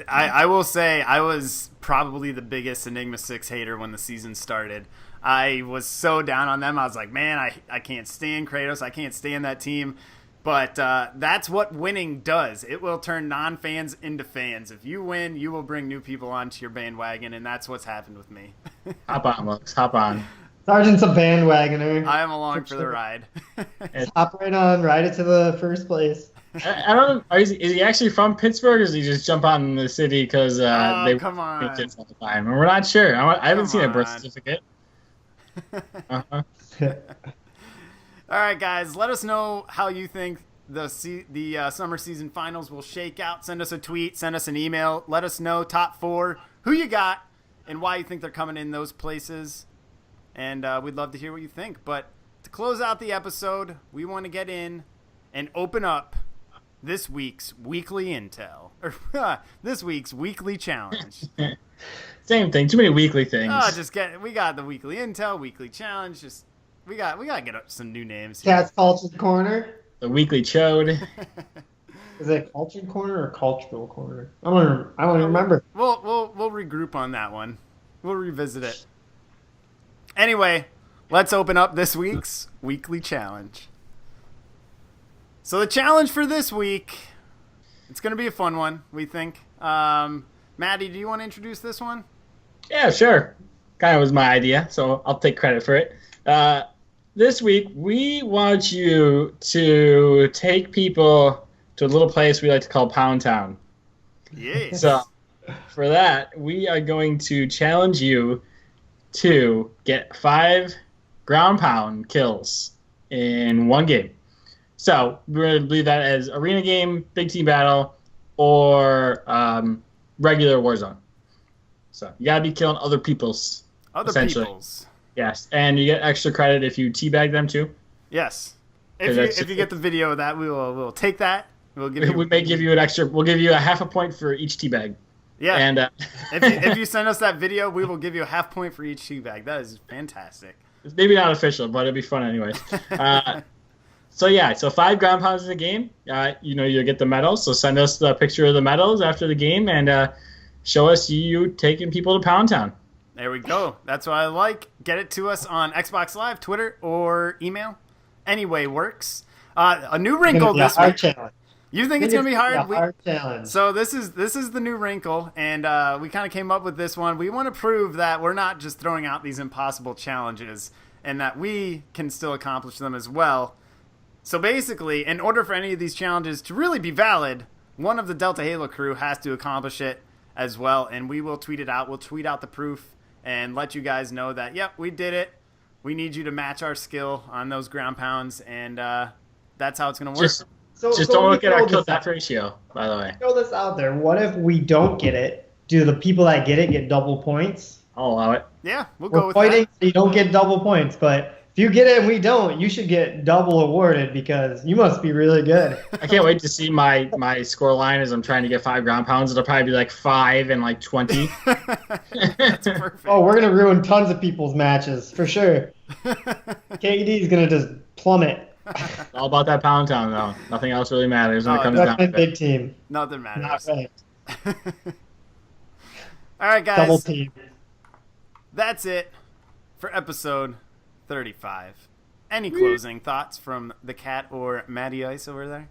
S1: I will say I was probably the biggest Enigma 6 hater when the season started. I was so down on them. I was like, man, I can't stand Kratos. I can't stand that team. But that's what winning does. It will turn non-fans into fans. If you win, you will bring new people onto your bandwagon, and that's what's happened with me.
S3: Hop on, Lux. Hop on.
S2: Sergeant's a bandwagoner.
S1: I am along for the ride.
S2: Hop right on, ride it to the first place.
S3: I don't know. Is he actually from Pittsburgh, or does he just jump out in the city because they
S1: come on.
S3: kids all the time? And we're not sure. I haven't seen a birth
S1: on.
S3: certificate. Uh-huh.
S1: All right, guys, let us know how you think the summer season finals will shake out. Send us a tweet, send us an email. Let us know top 4, who you got, and why you think they're coming in those places. And we'd love to hear what you think. But to close out the episode, we want to get in and open up this week's weekly intel, or this week's weekly challenge.
S3: Same thing. Too many weekly things.
S1: We got the weekly intel, weekly challenge. We got to get up some new names here.
S2: Cat's Cultured Corner.
S3: The weekly chode.
S2: Is it Cultured Corner or Cultural Corner? I don't remember.
S1: We'll regroup on that one. We'll revisit it. Anyway, let's open up this week's weekly challenge. So the challenge for this week, it's going to be a fun one, we think. Matty, do you want to introduce this one?
S3: Yeah, sure. Kind of was my idea, so I'll take credit for it. This week, we want you to take people to a little place we like to call Pound Town.
S1: Yes.
S3: So, for that, we are going to challenge you to get 5 ground pound kills in one game. So, we're going to leave that as arena game, big team battle, or regular warzone. So, you got to be killing other people's. Yes, and you get extra credit if you teabag them too.
S1: Yes. If you get the video of that, we'll take that. We'll give you.
S3: We may give you an extra. We'll give you a half a point for each teabag.
S1: Yeah.
S3: And
S1: if you send us that video, we will give you a half point for each teabag. That is fantastic.
S3: It's maybe not official, but it'll be fun anyways. So 5 ground pounds in the game. You'll get the medals. So send us the picture of the medals after the game and show us you taking people to Pound Town.
S1: There we go. That's what I like. Get it to us on Xbox Live, Twitter, or email. Anyway works. A new wrinkle this week.
S2: Challenge.
S1: You think it's going to be hard?
S2: Hard challenge.
S1: So this is the new wrinkle, and we kind of came up with this one. We want to prove that we're not just throwing out these impossible challenges, and that we can still accomplish them as well. So basically, in order for any of these challenges to really be valid, one of the DeltaHalo crew has to accomplish it as well, and we will tweet it out. We'll tweet out the proof and let you guys know that, yep, we did it. We need you to match our skill on those ground pounds, and that's how it's going to work.
S3: Just don't look at our kill death ratio, by the way.
S2: Throw this out there. What if we don't get it? Do the people that get it get double points?
S3: I'll allow it.
S1: Yeah, we'll go with
S2: fighting,
S1: that.
S2: so you don't get double points, but if you get it and we don't, you should get double awarded because you must be really good.
S3: I can't wait to see my score line as I'm trying to get 5 ground pounds. It'll probably be like 5 and like 20.
S1: That's perfect.
S2: Oh, we're gonna ruin tons of people's matches for sure. KD is gonna just plummet.
S3: It's all about that pound town, though. Nothing else really matters when it comes down
S2: That's
S3: to
S2: my
S3: it.
S2: big team.
S1: Nothing
S2: Not
S1: matters.
S2: right.
S1: All right, guys.
S2: Double team.
S1: That's it for episode 35. Any closing thoughts from the cat or MattyIce over there?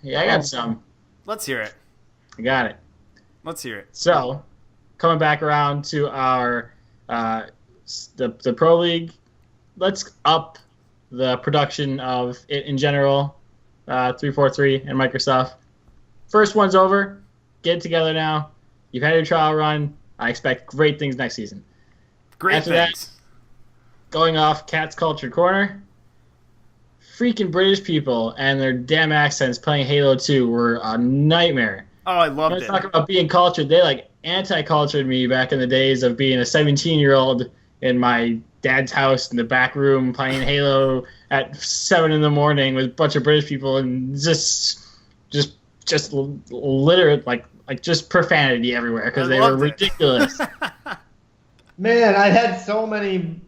S3: Yeah, I got some.
S1: Let's hear it.
S3: I got it.
S1: Let's hear it.
S3: So, coming back around to our the Pro League, let's up the production of it in general. 343 and Microsoft. First one's over. Get it together now. You've had your trial run. I expect great things next season.
S1: Great
S3: After
S1: things.
S3: Going off Cat's Culture Corner, freaking British people and their damn accents playing Halo 2 were a nightmare.
S1: Oh, I loved
S3: Let's
S1: it.
S3: talk about being cultured. They like anti-cultured me back in the days of being a 17-year-old in my dad's house in the back room playing Halo at 7 in the morning with a bunch of British people and just literate like just profanity everywhere because they were ridiculous.
S2: Man, I had so many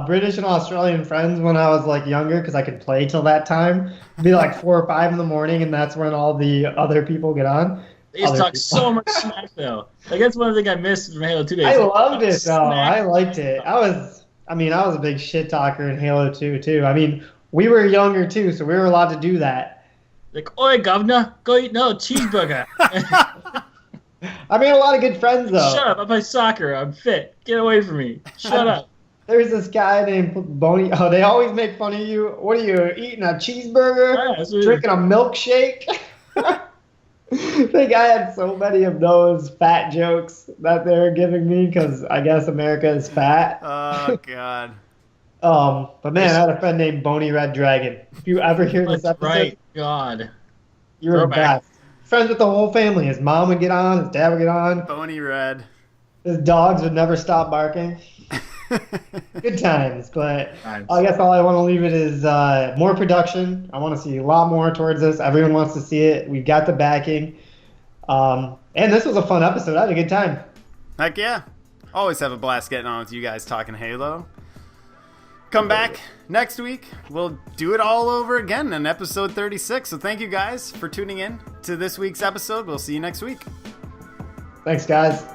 S2: British and Australian friends when I was like younger because I could play till that time. It'd be like 4 or 5 in the morning, and that's when all the other people get on.
S3: They used to talk so much smack though. Like that's one thing I missed from Halo 2 days.
S2: I loved it though. I liked it. I was a big shit talker in Halo 2 too. I mean, we were younger too, so we were allowed to do that.
S3: Like, oi, governor, go eat no cheeseburger.
S2: I made a lot of good friends though.
S3: Shut up! I play soccer. I'm fit. Get away from me. Shut up.
S2: There's this guy named Boney. Oh, they always make fun of you. What are you eating? A cheeseburger?
S3: Yeah, that's what it
S2: Drinking a milkshake? I think I had so many of those fat jokes that they're giving me because I guess America is fat.
S1: Oh, God.
S2: But man, I had a friend named Boney Red Dragon. If you ever hear this episode,
S3: Right, God.
S2: you're the
S3: Throwback.
S2: best. Friends with the whole family. His mom would get on, his dad would get on,
S1: Bony Red.
S2: his dogs would never stop barking. Good times, but
S3: Times.
S2: I guess all I want to leave it is more production. I want to see a lot more towards this. Everyone wants to see it. We've got the backing. And this was a fun episode. I had a good time.
S1: Heck yeah. Always have a blast getting on with you guys talking Halo. Come back next week. We'll do it all over again in episode 36. So thank you guys for tuning in to this week's episode. We'll see you next week.
S2: Thanks, guys.